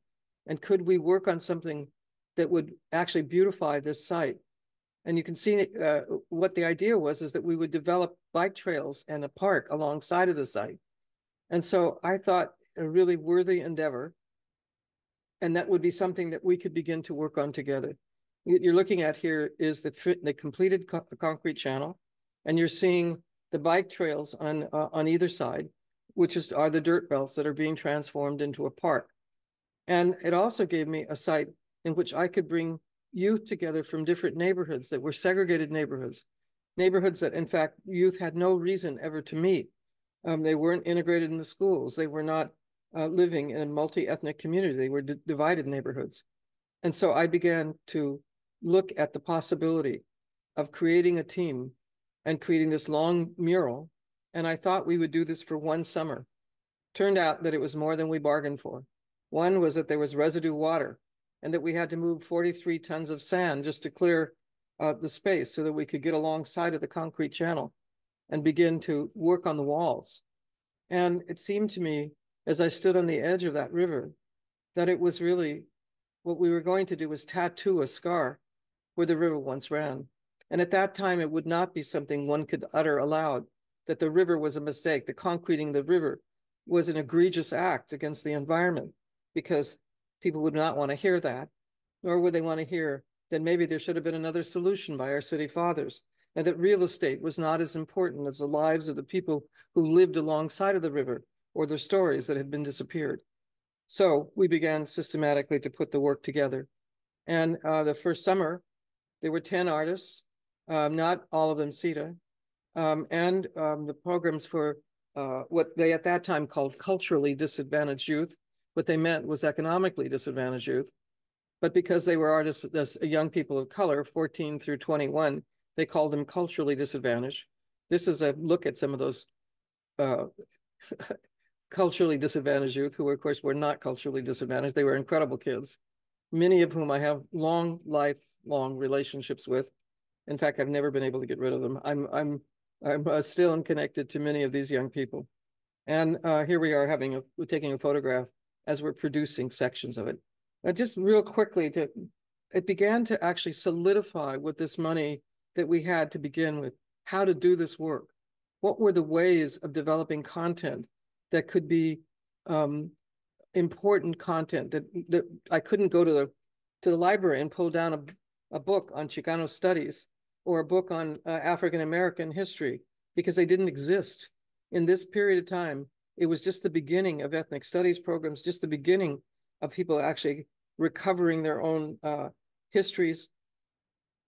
And could we work on something that would actually beautify this site? And you can see what the idea was, is that we would develop bike trails and a park alongside of the site. And so I thought a really worthy endeavor, and that would be something that we could begin to work on together. What you're looking at here is the completed concrete channel, and you're seeing the bike trails on either side, which are the dirt belts that are being transformed into a park. And it also gave me a site in which I could bring youth together from different neighborhoods that were segregated neighborhoods that, in fact, youth had no reason ever to meet. They weren't integrated in the schools. They were not living in a multi-ethnic community. They were divided neighborhoods. And so I began to look at the possibility of creating a team and creating this long mural. And I thought we would do this for one summer. Turned out that it was more than we bargained for. One was that there was residue water and that we had to move 43 tons of sand just to clear the space so that we could get alongside of the concrete channel and begin to work on the walls. And it seemed to me, as I stood on the edge of that river, that it was really what we were going to do was tattoo a scar where the river once ran. And at that time, it would not be something one could utter aloud, that the river was a mistake, the concreting the river was an egregious act against the environment, because people would not want to hear that, nor would they want to hear that maybe there should have been another solution by our city fathers, and that real estate was not as important as the lives of the people who lived alongside of the river or their stories that had been disappeared. So we began systematically to put the work together. And the first summer, there were 10 artists, not all of them CETA, and the programs for what they at that time called culturally disadvantaged youth. What they meant was economically disadvantaged youth. But because they were artists, young people of color, 14 through 21, they called them culturally disadvantaged. This is a look at some of those culturally disadvantaged youth who, of course, were not culturally disadvantaged. They were incredible kids, many of whom I have lifelong relationships with. In fact, I've never been able to get rid of them. I'm still connected to many of these young people. And here we are we're taking a photograph as we're producing sections of it. Just real quickly, it began to actually solidify with this money that we had to begin with, how to do this work. What were the ways of developing content that could be important content that I couldn't go to the library and pull down a book on Chicano studies or a book on African-American history, because they didn't exist. In this period of time, it was just the beginning of ethnic studies programs, just the beginning of people actually recovering their own histories.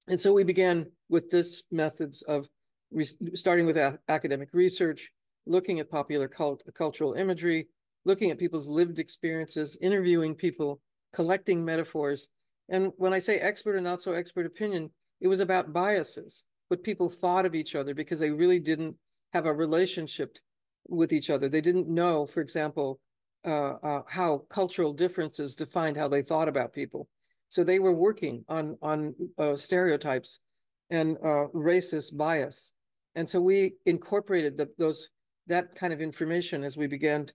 And so we began with this methods of starting with academic research, looking at popular cultural imagery, looking at people's lived experiences, interviewing people, collecting metaphors. And when I say expert and not so expert opinion, it was about biases, what people thought of each other, because they really didn't have a relationship with each other. They didn't know, for example, how cultural differences defined how they thought about people. So they were working on stereotypes and racist bias. And so we incorporated that kind of information as we began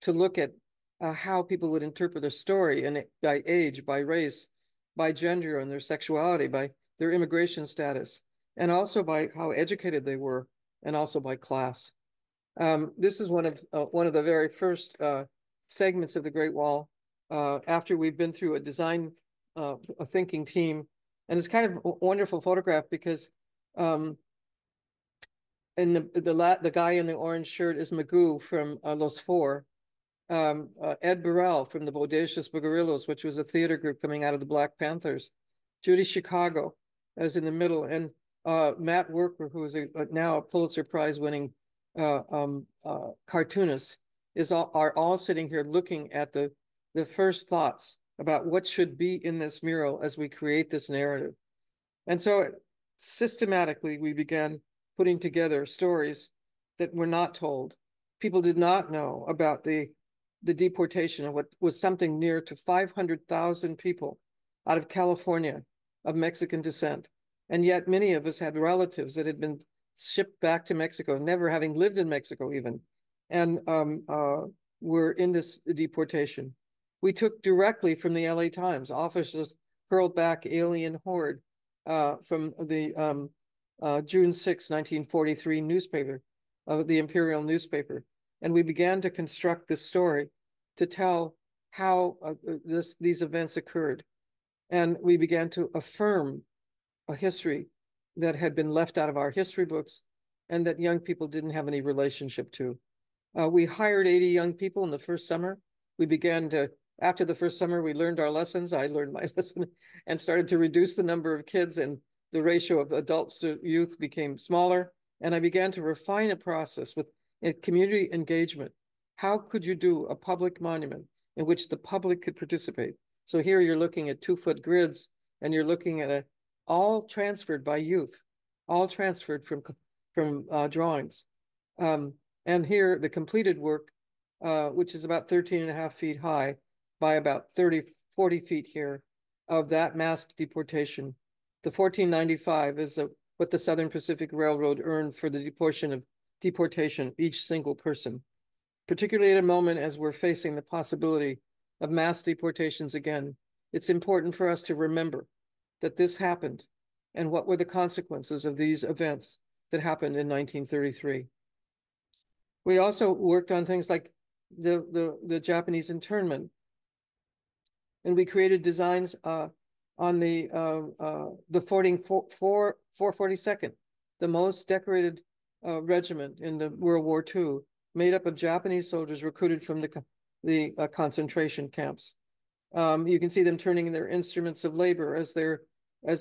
to look at how people would interpret a story, and by age, by race, by gender and their sexuality, by their immigration status, and also by how educated they were, and also by class. This is one of the very first segments of the Great Wall after we've been through a thinking team. And it's kind of a wonderful photograph because and the guy in the orange shirt is Magoo from Los Four. Ed Burrell from the Bodacious Bugarillos, which was a theater group coming out of the Black Panthers. Judy Chicago is in the middle, and Matt Worker, who is now a Pulitzer Prize winning cartoonist, are all sitting here looking at the first thoughts about what should be in this mural as we create this narrative. And so systematically, we began putting together stories that were not told. People did not know about the deportation of what was something near to 500,000 people out of California of Mexican descent. And yet many of us had relatives that had been shipped back to Mexico, never having lived in Mexico even, and were in this deportation. We took directly from the LA Times. Officers hurled back alien horde from the June 6, 1943 newspaper, the Imperial newspaper. And we began to construct this story to tell how these events occurred. And we began to affirm a history that had been left out of our history books and that young people didn't have any relationship to. We hired 80 young people in the first summer. We began to, after the first summer, we learned our lessons. I learned my lesson and started to reduce the number of kids, and the ratio of adults to youth became smaller. And I began to refine a process with community engagement. How could you do a public monument in which the public could participate? So here you're looking at 2-foot grids, and you're looking at all transferred by youth, all transferred from drawings. And here the completed work, which is about 13.5 feet high by about 40 feet here, of that mass deportation. The 1495 is what the Southern Pacific Railroad earned for the deportation of each single person, particularly at a moment as we're facing the possibility of mass deportations again. It's important for us to remember that this happened and what were the consequences of these events that happened in 1933. We also worked on things like the Japanese internment, and we created designs on the 442nd, the most decorated regiment in the World War II, made up of Japanese soldiers recruited from the concentration camps. You can see them turning in their instruments of labor as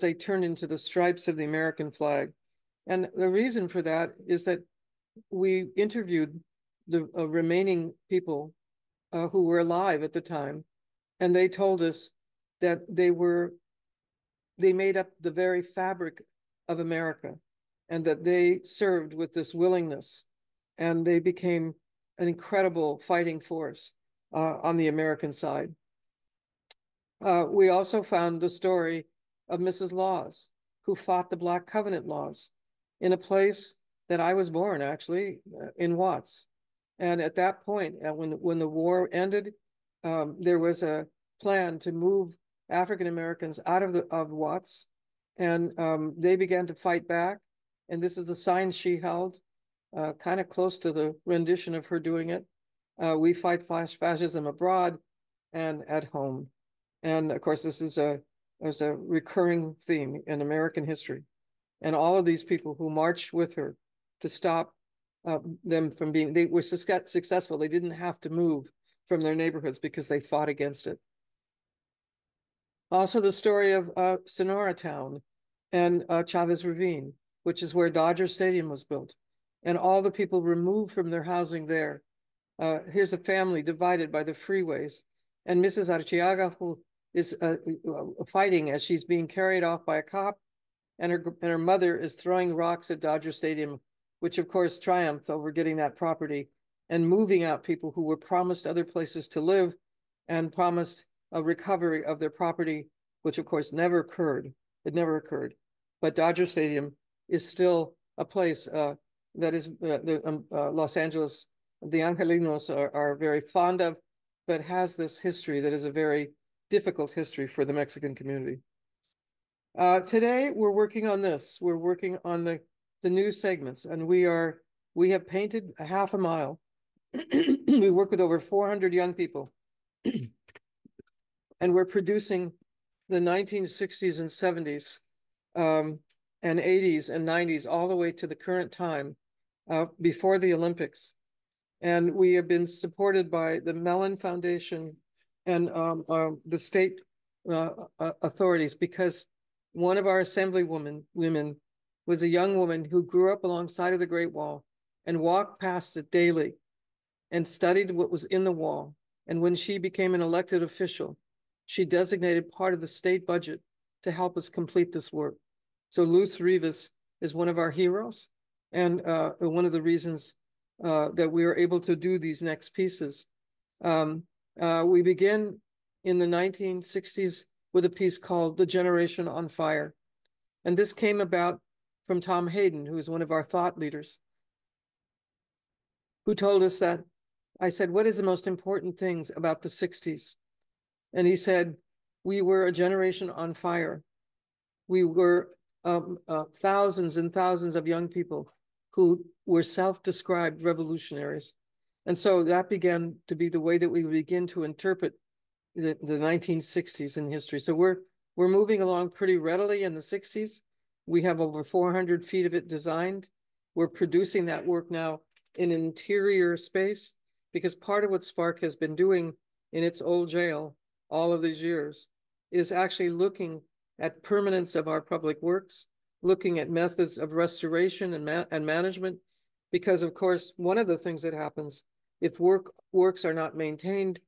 they turn into the stripes of the American flag. And the reason for that is that we interviewed the remaining people who were alive at the time, and they told us that they made up the very fabric of America, and that they served with this willingness, and they became an incredible fighting force on the American side. We also found the story of Mrs. Laws, who fought the Black Covenant laws in a place that I was born, actually, in Watts. And at that point, when the war ended, there was a plan to move African Americans out of Watts, and they began to fight back. And this is the sign she held, kind of close to the rendition of her doing it. We fight fascism abroad and at home. And of course, this is a recurring theme in American history. And all of these people who marched with her to stop them from they were successful. They didn't have to move from their neighborhoods because they fought against it. Also, the story of Sonora Town and Chavez Ravine, which is where Dodger Stadium was built, and all the people removed from their housing there. Here's a family divided by the freeways, and Mrs. Archiaga, who is fighting as she's being carried off by a cop, and her mother is throwing rocks at Dodger Stadium, which of course triumphed over getting that property and moving out people who were promised other places to live and promised a recovery of their property, which of course never occurred. It never occurred. But Dodger Stadium is still a place that is Los Angeles, the Angelinos are very fond of, but has this history that is a very difficult history for the Mexican community. Today, we're working on this. We're working on the new segments, and we have painted a half a mile. We work with over 400 young people, and we're producing the 1960s and 70s and 80s and 90s all the way to the current time before the Olympics. And we have been supported by the Mellon Foundation and the state authorities, because one of our assembly women was a young woman who grew up alongside of the Great Wall and walked past it daily and studied what was in the wall. And when she became an elected official, she designated part of the state budget to help us complete this work. So Luz Rivas is one of our heroes, and one of the reasons that we are able to do these next pieces. We begin in the 1960s with a piece called The Generation on Fire. And this came about from Tom Hayden, who is one of our thought leaders, who told us that, I said, what is the most important things about the 60s? And he said, we were a generation on fire. We were thousands and thousands of young people who were self-described revolutionaries. And so that began to be the way that we begin to interpret the 1960s in history. So we're moving along pretty readily in the 60s. We have over 400 feet of it designed. We're producing that work now in an interior space, because part of what SPARC has been doing in its old jail all of these years is actually looking at permanence of our public works, looking at methods of restoration and management, because of course, one of the things that happens if works are not maintained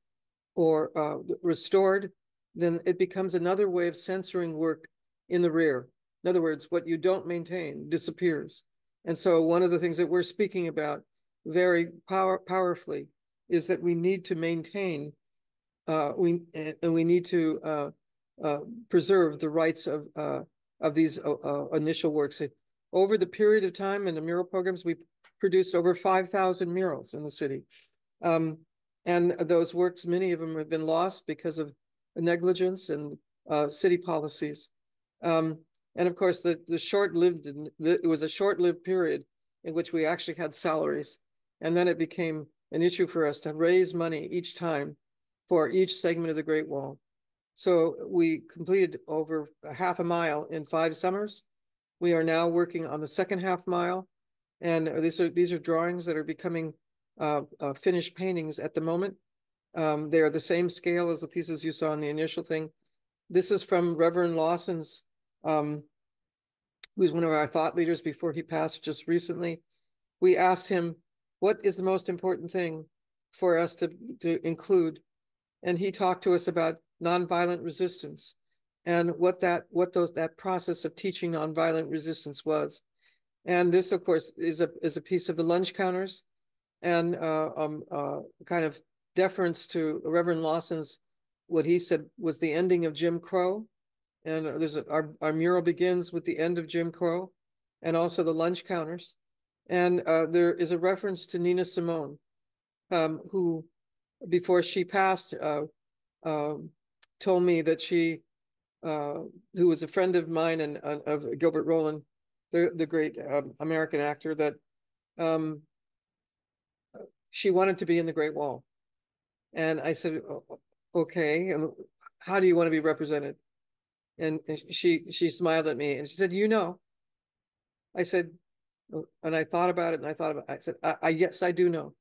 or restored, then it becomes another way of censoring work in the rear. In other words, what you don't maintain disappears. And so one of the things that we're speaking about very powerfully is that we need to maintain, we need to preserve the rights of these initial works. Over the period of time in the mural programs, we produced over 5,000 murals in the city. And those works, many of them have been lost because of negligence and city policies. And of course, it was a short-lived period in which we actually had salaries. And then it became an issue for us to raise money each time for each segment of the Great Wall. So we completed over a half a mile in 5 summers. We are now working on the second half mile. And these are drawings that are becoming finished paintings at the moment. They are the same scale as the pieces you saw in the initial thing. This is from Reverend Lawson's, who's one of our thought leaders before he passed just recently. We asked him, what is the most important thing for us to include? And he talked to us about nonviolent resistance and what that process of teaching nonviolent resistance was. And this, of course, is a piece of the lunch counters and kind of deference to Reverend Lawson's, what he said was the ending of Jim Crow. And our mural begins with the end of Jim Crow and also the lunch counters. And there is a reference to Nina Simone, who, before she passed, told me that she, who was a friend of mine and of Gilbert Roland, the great American actor, that she wanted to be in the Great Wall. And I said, okay, and how do you want to be represented? And she smiled at me and she said, you know. I said, and I thought about it and I said, yes, I do know.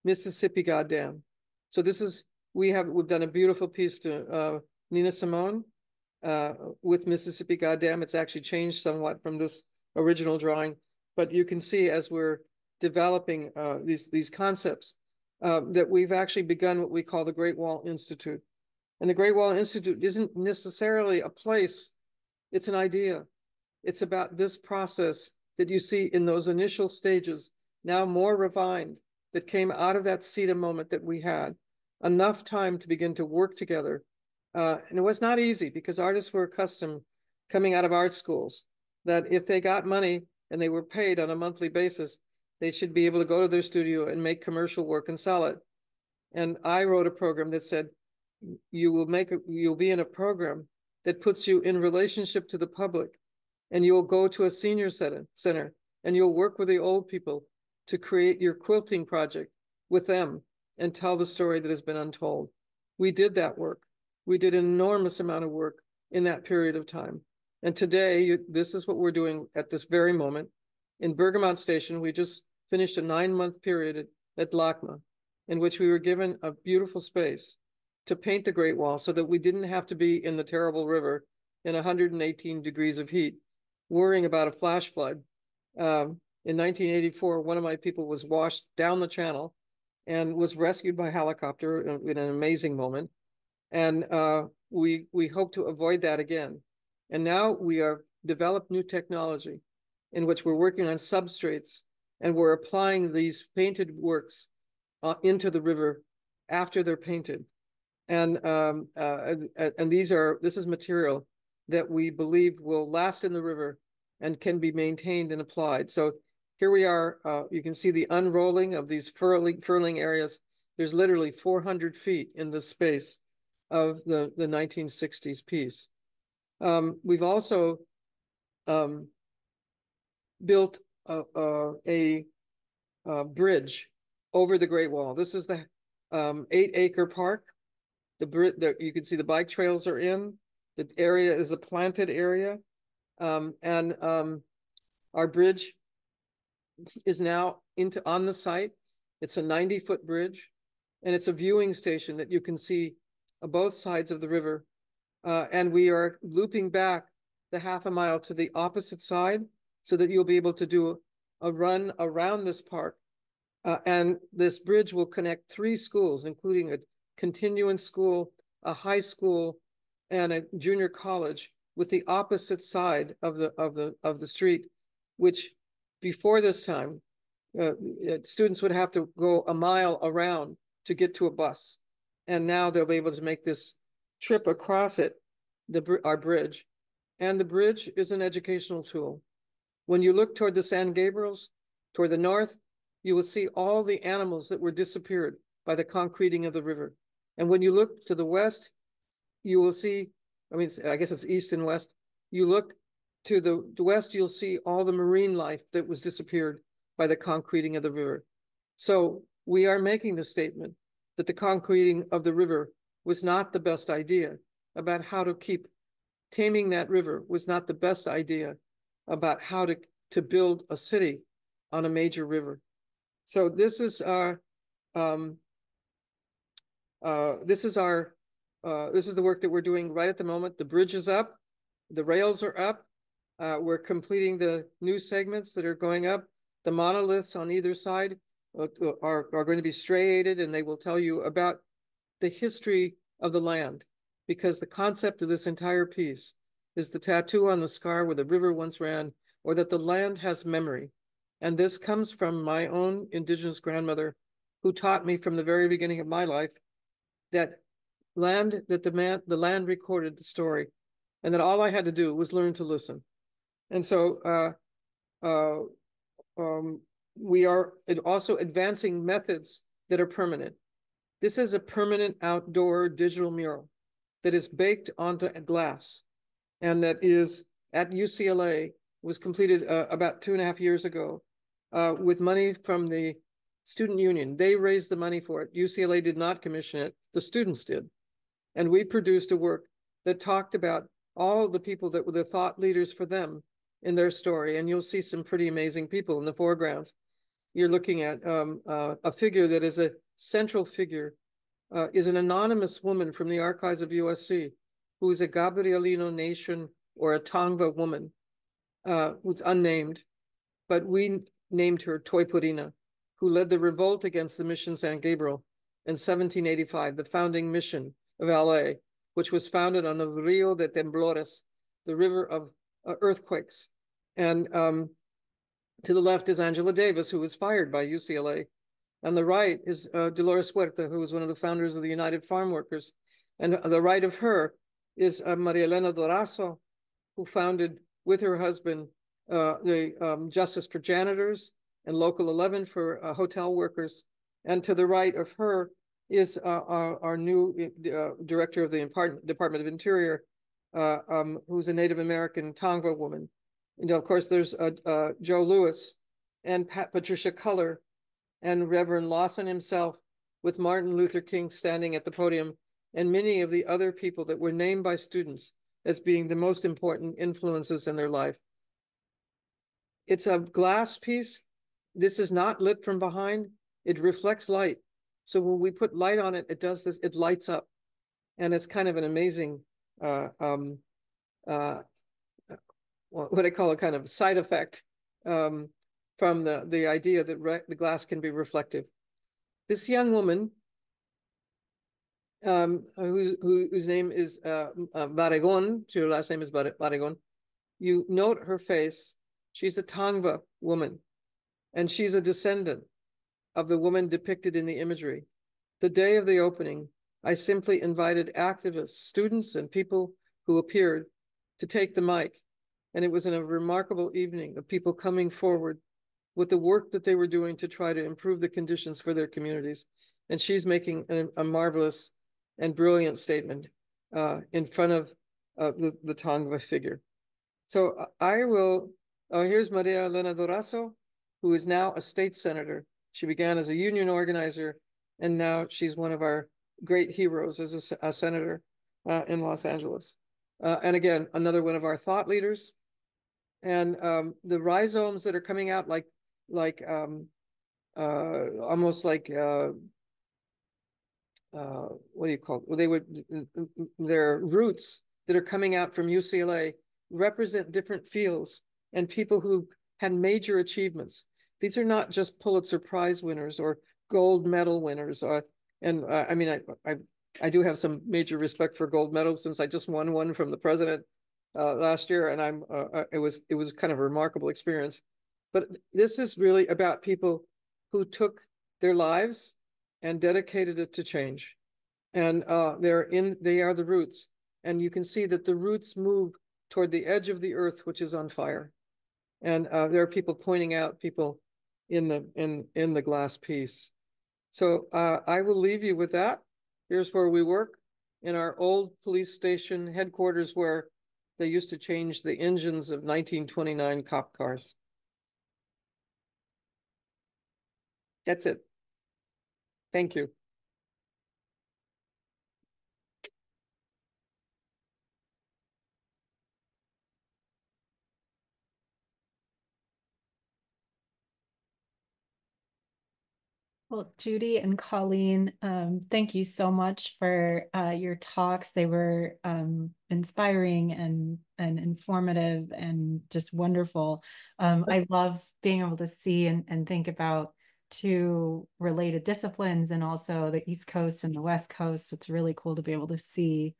Mississippi, goddamn. So this is, we've done a beautiful piece to Nina Simone with Mississippi, goddamn. It's actually changed somewhat from this original drawing, but you can see as we're developing these concepts that we've actually begun what we call the Great Wall Institute. And the Great Wall Institute isn't necessarily a place, it's an idea. It's about this process that you see in those initial stages, now more refined, that came out of that CETA moment that we had. Enough time to begin to work together. And it was not easy because artists were accustomed, coming out of art schools, that if they got money and they were paid on a monthly basis, they should be able to go to their studio and make commercial work and sell it. And I wrote a program that said, you'll be in a program that puts you in relationship to the public, and you'll go to a senior center and you'll work with the old people to create your quilting project with them and tell the story that has been untold. We did that work. We did an enormous amount of work in that period of time. And today, this is what we're doing at this very moment. In Bergamot Station, we just finished a 9-month period at LACMA, in which we were given a beautiful space to paint the Great Wall so that we didn't have to be in the terrible river in 118 degrees of heat, worrying about a flash flood. In 1984, one of my people was washed down the channel and was rescued by helicopter in an amazing moment. And we hope to avoid that again. And now we have developed new technology in which we're working on substrates and we're applying these painted works into the river after they're painted. And this is material that we believe will last in the river and can be maintained and applied. So here we are, you can see the unrolling of these furling areas. There's literally 400 feet in the space of the 1960s piece. We've also built a bridge over the Great Wall. This is the 8-acre park. You can see the bike trails are in. The area is a planted area. And our bridge is now on the site. It's a 90-foot bridge, and it's a viewing station that you can see both sides of the river. And we are looping back the half a mile to the opposite side so that you'll be able to do a run around this park. And this bridge will connect 3 schools, including a continuing school, a high school, and a junior college with the opposite side of the street, which before this time, students would have to go a mile around to get to a bus. And now they'll be able to make this trip across it, our bridge. And the bridge is an educational tool. When you look toward the San Gabriels, toward the north, you will see all the animals that were disappeared by the concreting of the river. And when you look to the west, you will see, I mean, I guess it's east and west. You look to the west, you'll see all the marine life that was disappeared by the concreting of the river. So we are making the statement that the concreting of the river was not the best idea about how to keep taming that river was not the best idea about how to build a city on a major river. So this is our this is the work that we're doing right at the moment. The bridge is up, the rails are up. We're completing the new segments that are going up. The monoliths on either side are going to be striated, and they will tell you about the history of the land, because the concept of this entire piece is the tattoo on the scar where the river once ran, or that the land has memory. And this comes from my own indigenous grandmother, who taught me from the very beginning of my life that the land recorded the story, and that all I had to do was learn to listen. And so we are also advancing methods that are permanent. This is a permanent outdoor digital mural that is baked onto glass, and that is at UCLA, was completed about 2.5 years ago with money from the student union. They raised the money for it. UCLA did not commission it, the students did. And we produced a work that talked about all the people that were the thought leaders for them in their story. And you'll see some pretty amazing people in the foregrounds. You're looking at a figure that is a central figure, is an anonymous woman from the archives of USC, who is a Gabrielino nation or a Tongva woman, who's unnamed, but we named her Toipurina, who led the revolt against the Mission San Gabriel in 1785, the founding mission of LA, which was founded on the Rio de Temblores, the river of earthquakes. And to the left is Angela Davis, who was fired by UCLA. On the right is Dolores Huerta, who was one of the founders of the United Farm Workers. And on the right of her is Maria Elena Dorazo, who founded with her husband the Justice for Janitors and Local 11 for hotel workers. And to the right of her is our new director of the Department of Interior, who's a Native American Tongva woman. And of course, there's Joe Lewis and Patricia Culler and Reverend Lawson himself, with Martin Luther King standing at the podium, and many of the other people that were named by students as being the most important influences in their life. It's a glass piece. This is not lit from behind. It reflects light. So when we put light on it, it does this, it lights up. And it's kind of an amazing, what I call a kind of side effect from the idea that the glass can be reflective. This young woman, whose name is Barragon, her last name is Barragon, you note her face. She's a Tongva woman, and she's a descendant of the woman depicted in the imagery. The day of the opening, I simply invited activists, students, and people who appeared to take the mic. And it was a remarkable evening of people coming forward with the work that they were doing to try to improve the conditions for their communities. And she's making a marvelous and brilliant statement in front of the Tongva figure. So I will, here's Maria Elena Dorazo, who is now a state senator. She began as a union organizer, and now she's one of our great heroes as a senator in Los Angeles. And again, another one of our thought leaders. And the rhizomes that are coming out almost like, what do you call it? Their roots that are coming out from UCLA represent different fields and people who had major achievements. These are not just Pulitzer Prize winners or gold medal winners. I mean, I do have some major respect for gold medals, since I just won one from the president last year, and it was kind of a remarkable experience. But this is really about people who took their lives and dedicated it to change, and they are the roots, and you can see that the roots move toward the edge of the earth, which is on fire, and there are people pointing out people in the glass piece. So I will leave you with that. Here's where we work, in our old police station headquarters, where they used to change the engines of 1929 cop cars. That's it. Thank you. Well, Judy and Colleen, thank you so much for your talks. They were inspiring and informative and just wonderful. I love being able to see and think about two related disciplines, and also the East Coast and the West Coast. It's really cool to be able to see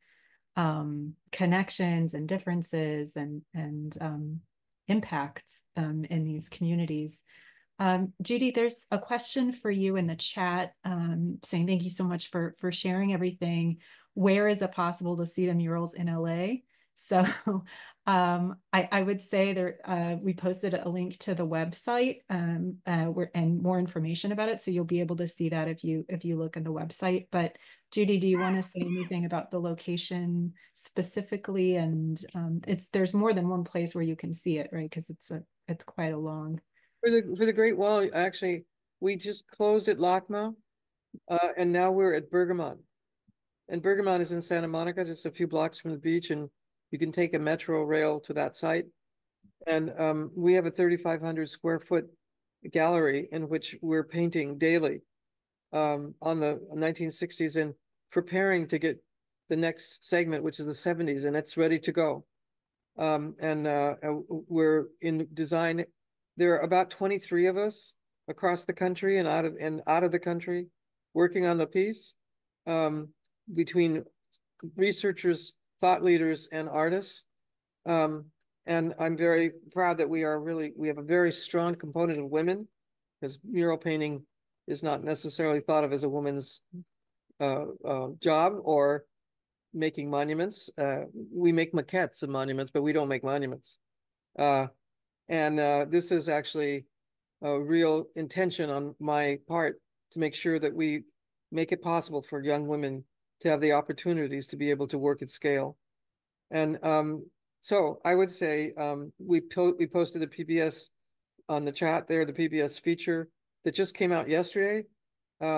connections and differences and impacts in these communities. Judy, there's a question for you in the chat saying thank you so much for sharing everything. Where is it possible to see the murals in LA? So I would say there we posted a link to the website and more information about it. So you'll be able to see that if you look at the website. But Judy, do you want to say anything about the location specifically? And there's more than one place where you can see it, right? Because it's quite a long. For the Great Wall, actually, we just closed at LACMA, and now we're at Bergamot. And Bergamot is in Santa Monica, just a few blocks from the beach, and you can take a metro rail to that site. And we have a 3,500 square foot gallery in which we're painting daily on the 1960s and preparing to get the next segment, which is the 70s, and it's ready to go. We're in design. There are about 23 of us across the country and out of the country working on the piece, between researchers, thought leaders, and artists. And I'm very proud that we have a very strong component of women, because mural painting is not necessarily thought of as a woman's job, or making monuments. We make maquettes of monuments, but we don't make monuments. This is actually a real intention on my part to make sure that we make it possible for young women to have the opportunities to be able to work at scale. And so I would say we posted the PBS on the chat there, the PBS feature that just came out yesterday,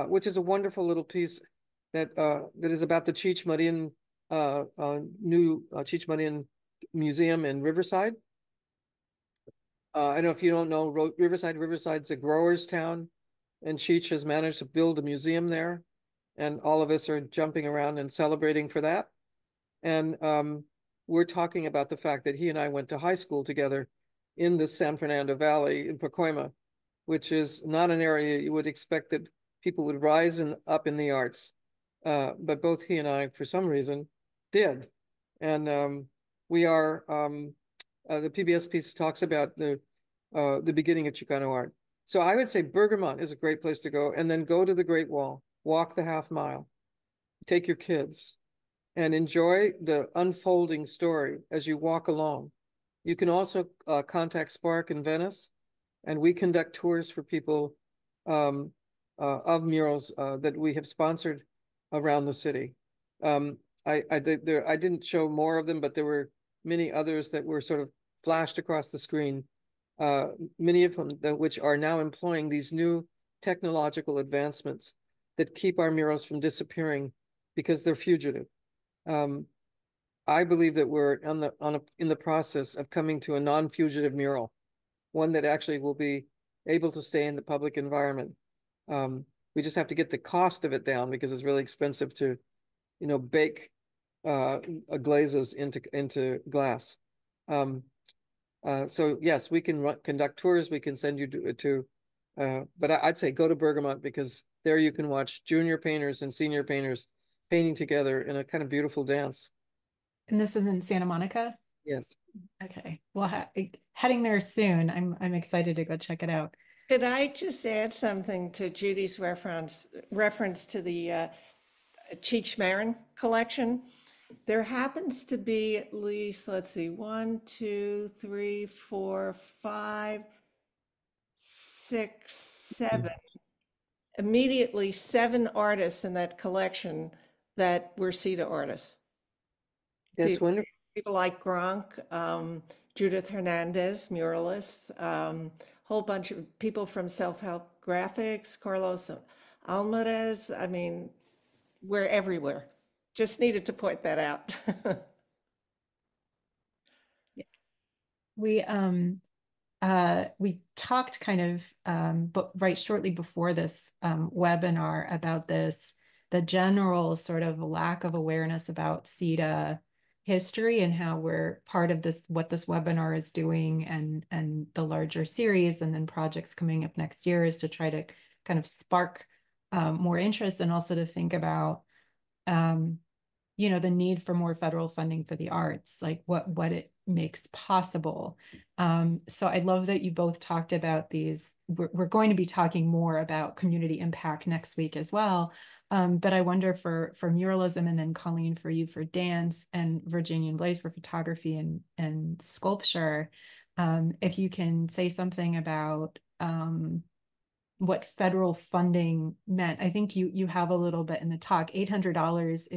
which is a wonderful little piece that is about the Cheech Marin new Cheech Marin Museum in Riverside. I don't know if you don't know Riverside. Riverside's a grower's town, and Cheech has managed to build a museum there, and all of us are jumping around and celebrating for that. And we're talking about the fact that he and I went to high school together in the San Fernando Valley in Pacoima, which is not an area you would expect that people would rise up in the arts. But both he and I, for some reason, did. And we are, the PBS piece talks about the beginning of Chicano art. So I would say Bergamot is a great place to go, and then go to the Great Wall, walk the half mile, take your kids, and enjoy the unfolding story as you walk along. You can also contact SPARC in Venice, and we conduct tours for people of murals that we have sponsored around the city. I didn't show more of them, but there were many others that were sort of flashed across the screen, many of them which are now employing these new technological advancements that keep our murals from disappearing because they're fugitive. I believe that we're in the process of coming to a non-fugitive mural, one that actually will be able to stay in the public environment. We just have to get the cost of it down, because it's really expensive to, bake glazes into glass. So yes, we can conduct tours. We can send you but I'd say go to Bergamot, because there you can watch junior painters and senior painters painting together in a kind of beautiful dance. And this is in Santa Monica? Yes. Okay. Well, heading there soon. I'm excited to go check it out. Could I just add something to Judy's reference to the Cheech Marin collection? There happens to be at least, let's see, 1, 2, 3, 4, 5, 6, 7, immediately 7 artists in that collection that were CETA artists. That's wonderful. People like Gronk, Judith Hernandez, muralists, whole bunch of people from self-help graphics, Carlos Alvarez. I mean, we're everywhere. Just needed to point that out. We talked kind of but right shortly before this webinar about the general sort of lack of awareness about CETA history and how we're part of this, what this webinar is doing, and the larger series, and then projects coming up next year is to try to kind of spark more interest, and also to think about the need for more federal funding for the arts, like what it makes possible. So I love that you both talked about these. We're going to be talking more about community impact next week as well. But I wonder for muralism, and then Colleen for you for dance, and Virginia and Blaze for photography and sculpture, if you can say something about what federal funding meant. I think you have a little bit in the talk. $800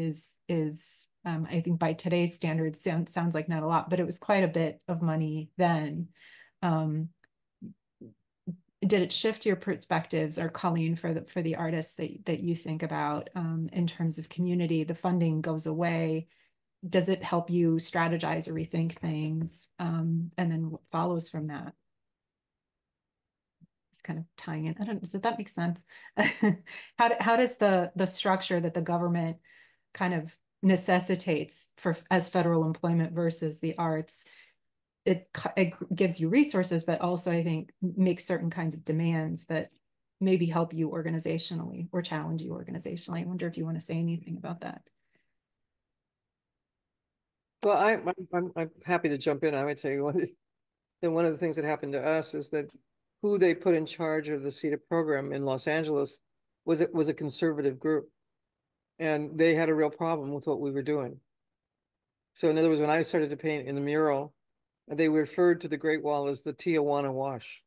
is I think by today's standards sounds like not a lot, but it was quite a bit of money then. Did it shift your perspectives, or Colleen, for the artists that you think about in terms of community? The funding goes away. Does it help you strategize or rethink things? And then what follows from that? Kind of tying in. Does that make sense? How does the structure that the government kind of necessitates as federal employment versus the arts, it gives you resources, but also I think makes certain kinds of demands that maybe help you organizationally or challenge you organizationally. I wonder if you want to say anything about that. Well, I'm happy to jump in. I would say one of the things that happened to us is that who they put in charge of the CETA program in Los Angeles was a conservative group, and they had a real problem with what we were doing. So in other words, when I started to paint in the mural, they referred to the Great Wall as the Tijuana Wash.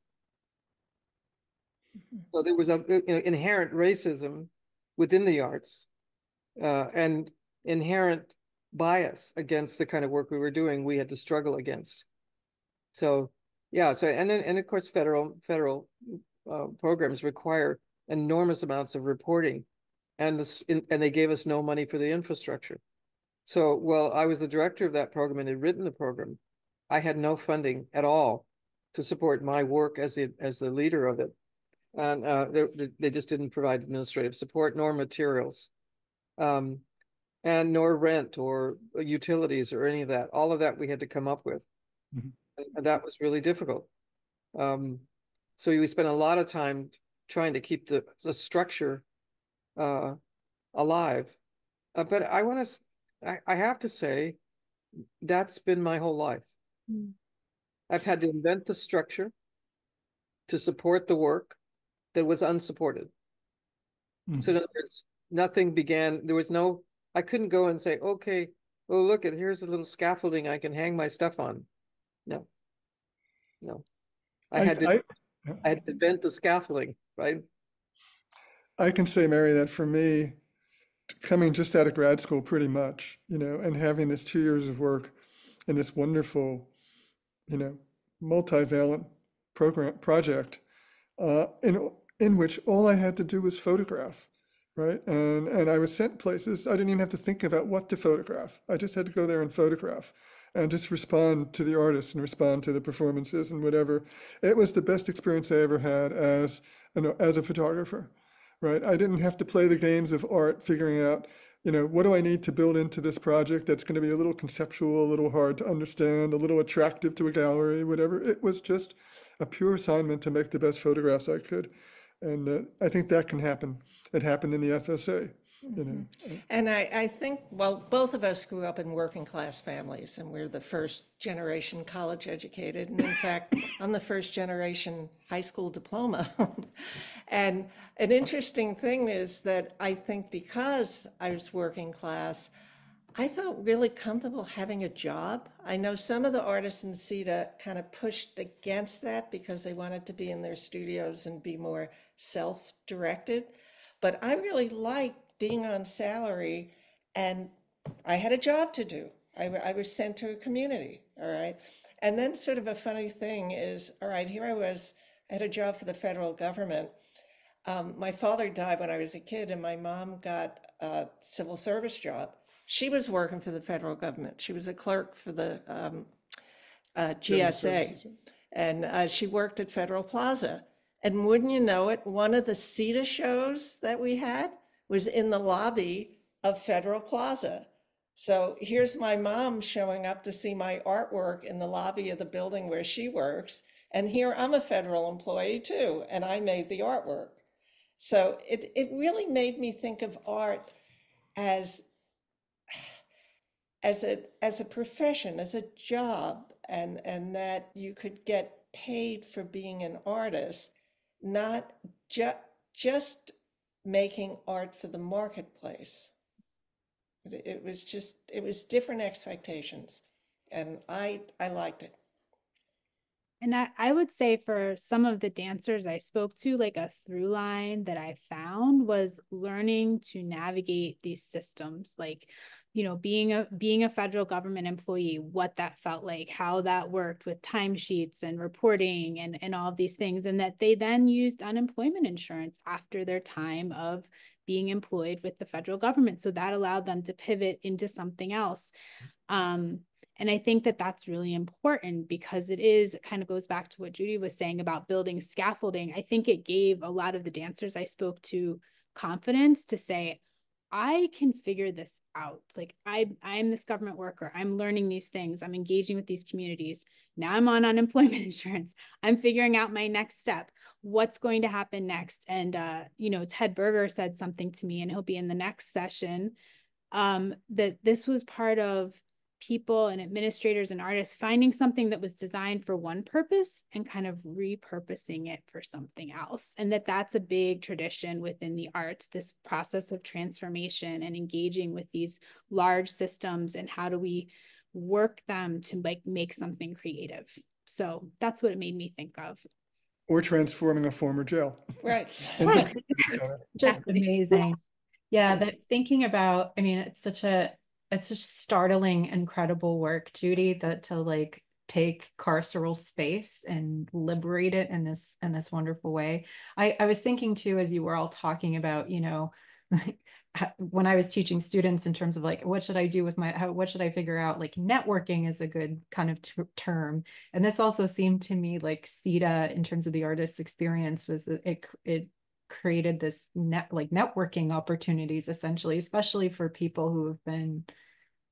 So there was a inherent racism within the arts, and inherent bias against the kind of work we were doing. We had to struggle against. So yeah, and of course federal programs require enormous amounts of reporting, and they gave us no money for the infrastructure. So while I was the director of that program and had written the program, I had no funding at all to support my work as the leader of it, and they just didn't provide administrative support nor materials, and nor rent or utilities or any of that. All of that we had to come up with. Mm-hmm. And that was really difficult. So we spent a lot of time trying to keep the structure alive. But I have to say, that's been my whole life. Mm. I've had to invent the structure to support the work that was unsupported. Mm. So in other words, nothing began, I couldn't go and say, okay, well, look, here's a little scaffolding I can hang my stuff on. No. I had to invent the scaffolding, right? I can say, Mary, that for me, coming just out of grad school pretty much, and having this 2 years of work in this wonderful, multivalent project, in which all I had to do was photograph, right? And I was sent places. I didn't even have to think about what to photograph. I just had to go there and photograph and just respond to the artists and respond to the performances and whatever. It was the best experience I ever had as a photographer, right? I didn't have to play the games of art, figuring out, what do I need to build into this project that's going to be a little conceptual, a little hard to understand, a little attractive to a gallery, whatever. It was just a pure assignment to make the best photographs I could. And I think that can happen. It happened in the FSA. you know. And I think, well, both of us grew up in working class families, and we're the first generation college educated. And in fact, I'm the first generation high school diploma. And an interesting thing is that I think because I was working class, I felt really comfortable having a job. I know some of the artists in CETA kind of pushed against that because they wanted to be in their studios and be more self-directed. But I really liked being on salary, and I had a job to do. I was sent to a community, all right? And then sort of a funny thing is, all right, here I was, I had a job for the federal government. My father died when I was a kid, and my mom got a civil service job. She was working for the federal government. She was a clerk for the GSA, and she worked at Federal Plaza. And wouldn't you know it, one of the CETA shows that we had was in the lobby of Federal Plaza. So here's my mom showing up to see my artwork in the lobby of the building where she works. And here I'm a federal employee too, and I made the artwork. So it really made me think of art as as a profession, as a job, and that you could get paid for being an artist, not just making art for the marketplace. It was just, it was different expectations, and I liked it. And I would say for some of the dancers I spoke to, like a through line that I found was learning to navigate these systems, like, you know, being a federal government employee, what that felt like, how that worked with timesheets and reporting and all of these things, and that they then used unemployment insurance after their time of being employed with the federal government. So that allowed them to pivot into something else. And I think that that's really important because it kind of goes back to what Judy was saying about building scaffolding. I think it gave a lot of the dancers I spoke to confidence to say, I can figure this out. Like I'm this government worker. I'm learning these things. I'm engaging with these communities. Now I'm on unemployment insurance. I'm figuring out my next step. What's going to happen next? And you know, Ted Berger said something to me, and he'll be in the next session, that this was part of people and administrators and artists finding something that was designed for one purpose and kind of repurposing it for something else. And that's a big tradition within the arts, this process of transformation and engaging with these large systems and how do we work them to like make something creative. So that's what it made me think of. Or transforming a former jail. Right. Just amazing. Yeah, that thinking about, I mean, it's such startling, incredible work, Judy, that to like take carceral space and liberate it in this wonderful way. I was thinking too, as you were all talking about, you know, when I was teaching students in terms of like, what should I do with what should I figure out? Like networking is a good kind of term. And this also seemed to me like CETA in terms of the artist's experience was it created this networking opportunities essentially, especially for people who have been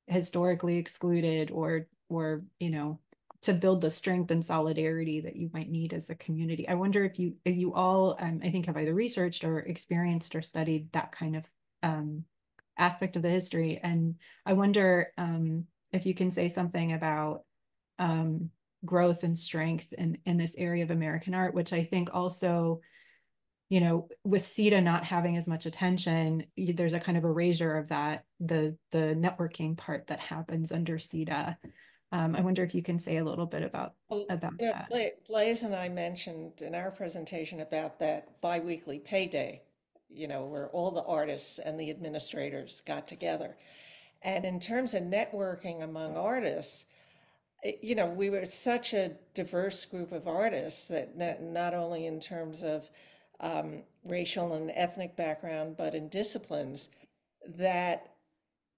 historically excluded or you know, to build the strength and solidarity that you might need as a community. I wonder if you all I think have either researched or experienced or studied that kind of aspect of the history, and I wonder if you can say something about growth and strength in this area of American art, which I think also, you know, with CETA not having as much attention, there's a kind of erasure of that, the networking part that happens under CETA. I wonder if you can say a little bit about that. Blaise and I mentioned in our presentation about that biweekly payday, you know, where all the artists and the administrators got together. And in terms of networking among artists, you know, we were such a diverse group of artists that not only in terms of racial and ethnic background, but in disciplines, that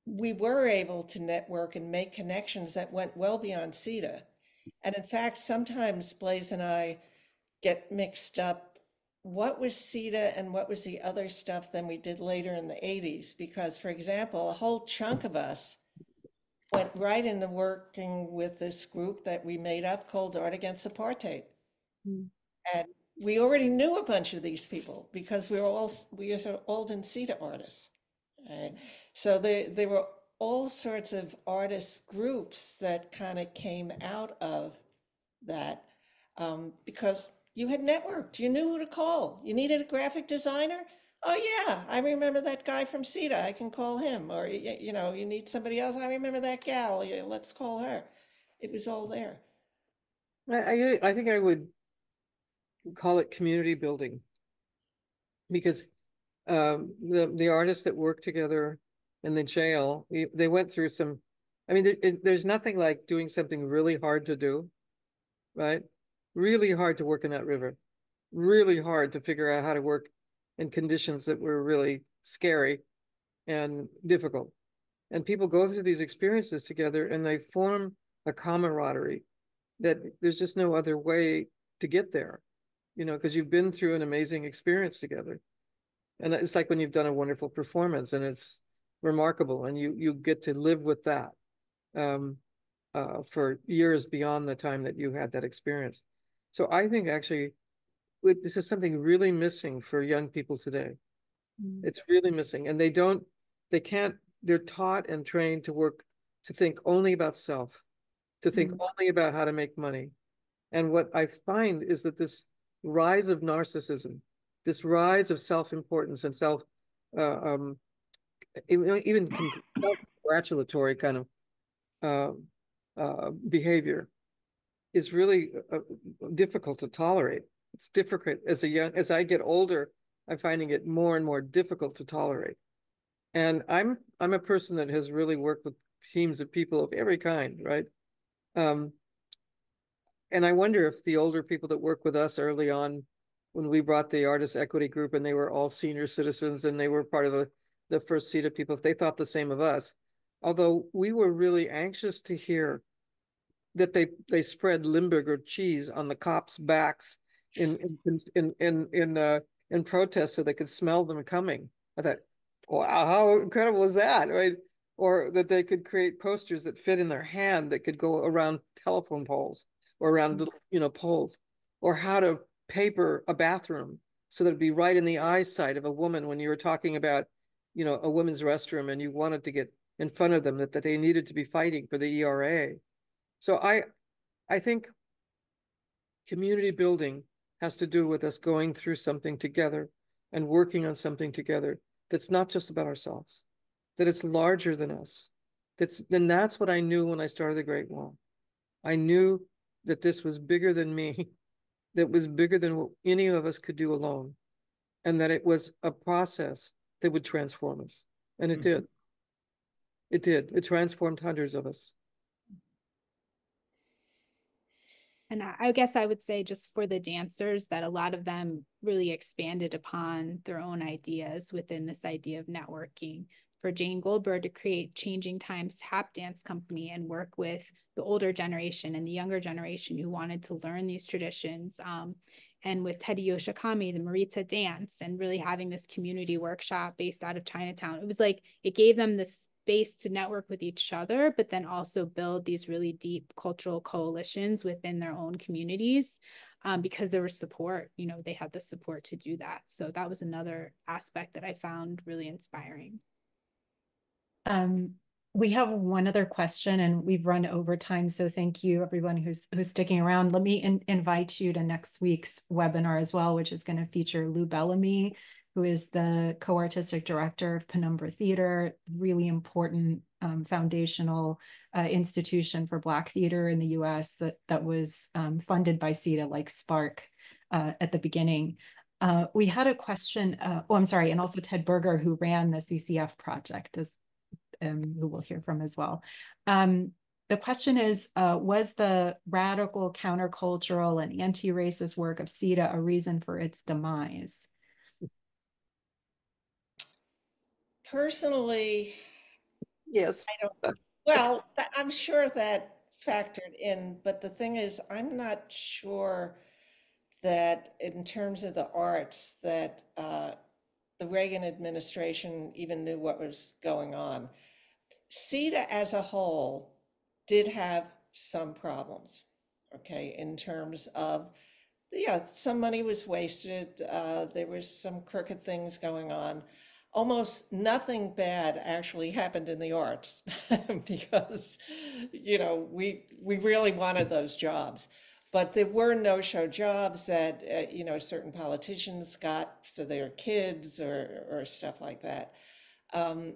we were able to network and make connections that went well beyond CETA. And in fact, sometimes Blaise and I get mixed up what was CETA and what was the other stuff than we did later in the 80s. Because, for example, a whole chunk of us went right into working with this group that we made up called Art Against Apartheid. Mm. And we already knew a bunch of these people because we had all been CETA artists. right? So there were all sorts of artist groups that kind of came out of that because you had networked, you knew who to call. You needed a graphic designer. Oh yeah, I remember that guy from CETA. I can call him. Or you know, you need somebody else. I remember that gal. Yeah, let's call her. It was all there. I think I would call it community building, because the artists that work together in the jail, they went through some. I mean, there's nothing like doing something really hard to do, right? Really hard to work in that river, really hard to figure out how to work in conditions that were really scary and difficult. And people go through these experiences together and they form a camaraderie that there's just no other way to get there, you know, because you've been through an amazing experience together. And it's like when you've done a wonderful performance and it's remarkable and you get to live with that um, for years beyond the time that you had that experience. So I think actually this is something really missing for young people today. It's really missing. And they can't, they're taught and trained to work, to think only about self, to think only about how to make money. And what I find is that this rise of narcissism, this rise of self-importance and uh, um, even self-congratulatory kind of behavior is really difficult to tolerate. It's difficult as I get older, I'm finding it more and more difficult to tolerate. And I'm a person that has really worked with teams of people of every kind, right? Um, and I wonder if the older people that work with us early on, when we brought the artist equity group and they were all senior citizens and they were part of the first CETA people, if they thought the same of us, although we were really anxious to hear that they spread Limburger cheese on the cops' backs in protest so they could smell them coming. I thought, wow, how incredible is that, right? Or that they could create posters that fit in their hand that could go around telephone poles or around little, you know, poles, or how to paper a bathroom so that it'd be right in the eyesight of a woman when you were talking about, you know, a women's restroom and you wanted to get in front of them that they needed to be fighting for the ERA. So I think community building has to do with us going through something together and working on something together that's not just about ourselves, that it's larger than us. That's what I knew when I started the Great Wall. I knew that this was bigger than me, that was bigger than what any of us could do alone, and that it was a process that would transform us. And it did. It did. It transformed hundreds of us. And I guess I would say, just for the dancers, that a lot of them really expanded upon their own ideas within this idea of networking. For Jane Goldberg to create Changing Times Tap Dance Company and work with the older generation and the younger generation who wanted to learn these traditions. And with Teddy Yoshikami, the Marita dance, and really having this community workshop based out of Chinatown. It was like, it gave them this space to network with each other, but then also build these really deep cultural coalitions within their own communities, because there was support, you know, they had the support to do that. So that was another aspect that I found really inspiring. We have one other question and we've run over time. So thank you everyone who's sticking around. Let me invite you to next week's webinar as well, which is going to feature Lou Bellamy, who is the co-artistic director of Penumbra Theater, really important foundational institution for Black theater in the US that was funded by CETA, like SPARC at the beginning. We had a question, I'm sorry, and also Ted Berger, who ran the CCF project, who we'll hear from as well. The question is, was the radical, countercultural, and anti-racist work of CETA a reason for its demise? Personally, Yes. well, I'm sure that factored in, but the thing is, I'm not sure that in terms of the arts that the Reagan administration even knew what was going on. CETA as a whole did have some problems, okay, in terms of, yeah, some money was wasted. There was some crooked things going on. almost nothing bad actually happened in the arts because, we really wanted those jobs. But there were no-show jobs that, certain politicians got for their kids or stuff like that. And,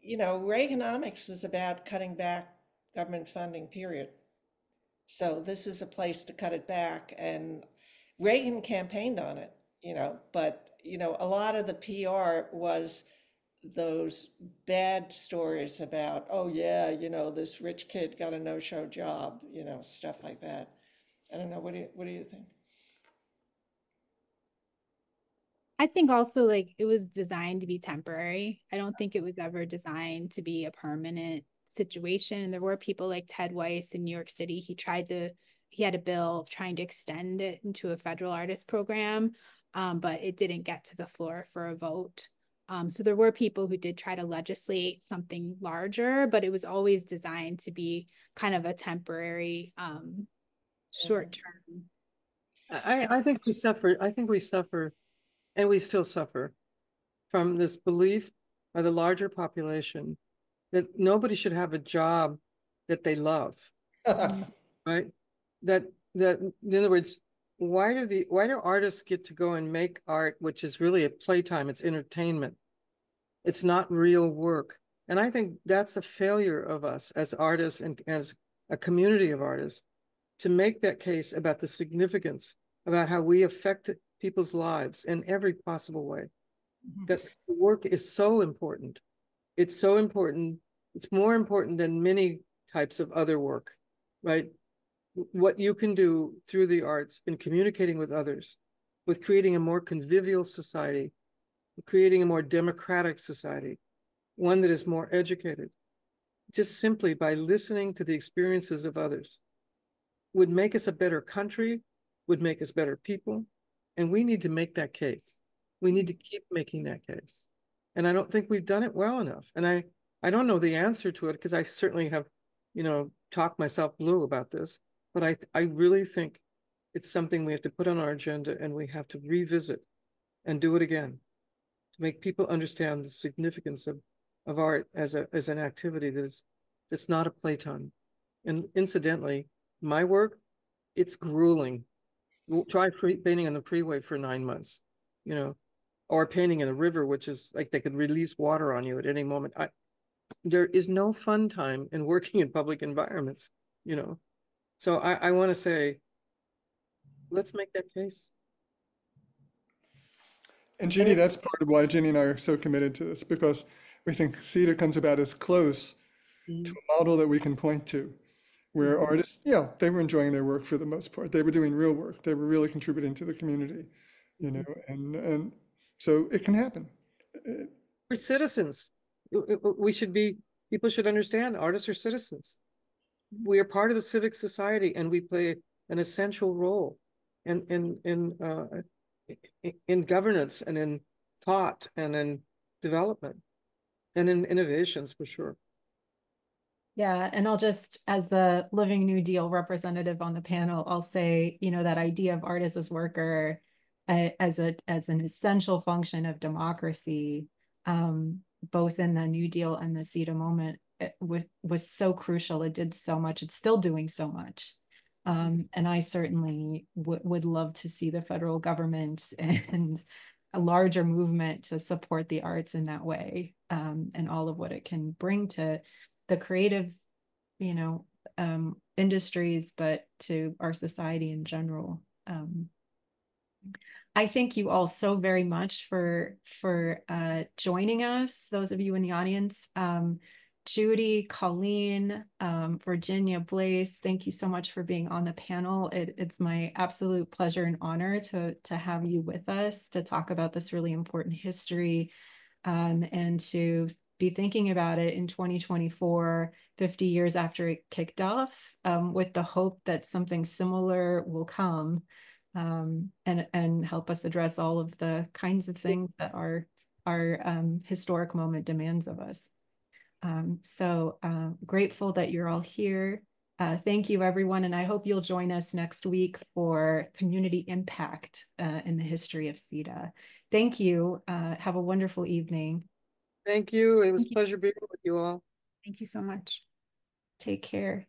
Reaganomics was about cutting back government funding, period. So this is a place to cut it back. And Reagan campaigned on it, but, a lot of the PR was those bad stories about, oh yeah, this rich kid got a no-show job, stuff like that. I don't know. What do you think? I think also like it was designed to be temporary. I don't think it was ever designed to be a permanent situation. And there were people like Ted Weiss in New York City. He had a bill trying to extend it into a federal artist program, but it didn't get to the floor for a vote. So there were people who did try to legislate something larger, but it was always designed to be kind of a temporary, short term. I think we suffer. I think we suffer, and we still suffer from this belief by the larger population that nobody should have a job that they love, right? That in other words, why do artists get to go and make art, which is really a playtime, it's entertainment, it's not real work. And I think that's a failure of us as artists and as a community of artists to make that case about the significance, about how we affect people's lives in every possible way. That the work is so important. It's so important. It's more important than many types of other work, right? What you can do through the arts in communicating with others, with creating a more convivial society, creating a more democratic society, one that is more educated, just simply by listening to the experiences of others, would make us a better country, would make us better people. And we need to make that case. We need to keep making that case. And I don't think we've done it well enough. And I don't know the answer to it because I certainly have, talked myself blue about this, but I really think it's something we have to put on our agenda and we have to revisit and do it again to make people understand the significance of art as an activity that's not a playtime. And incidentally, my work, it's grueling. Try painting on the freeway for 9 months, or painting in the river, which is like they could release water on you at any moment. There is no fun time in working in public environments, So I want to say, let's make that case. And Judy, that's part of why Ginny and I are so committed to this, because we think CETA comes about as close to a model that we can point to, where artists, yeah, they were enjoying their work for the most part. They were doing real work. They were really contributing to the community, and so it can happen. We're citizens. People should understand artists are citizens. We are part of the civic society and we play an essential role in governance and in thought and in development and in innovations for sure. Yeah, and I'll just, as the Living New Deal representative on the panel, I'll say, that idea of art as a worker as an essential function of democracy, both in the New Deal and the CETA moment, was so crucial. It did so much. It's still doing so much. And I certainly would love to see the federal government and a larger movement to support the arts in that way, and all of what it can bring to the creative, industries, but to our society in general. I thank you all so very much for joining us, those of you in the audience. Judy, Colleen, Virginia, Blaise, thank you so much for being on the panel. It's my absolute pleasure and honor to have you with us to talk about this really important history, and to be thinking about it in 2024, 50 years after it kicked off, with the hope that something similar will come, and help us address all of the kinds of things that our historic moment demands of us. So grateful that you're all here. Thank you, everyone, and I hope you'll join us next week for community impact in the history of CETA. Thank you. Have a wonderful evening. Thank you. It was a pleasure being with you all. Thank you so much. Take care.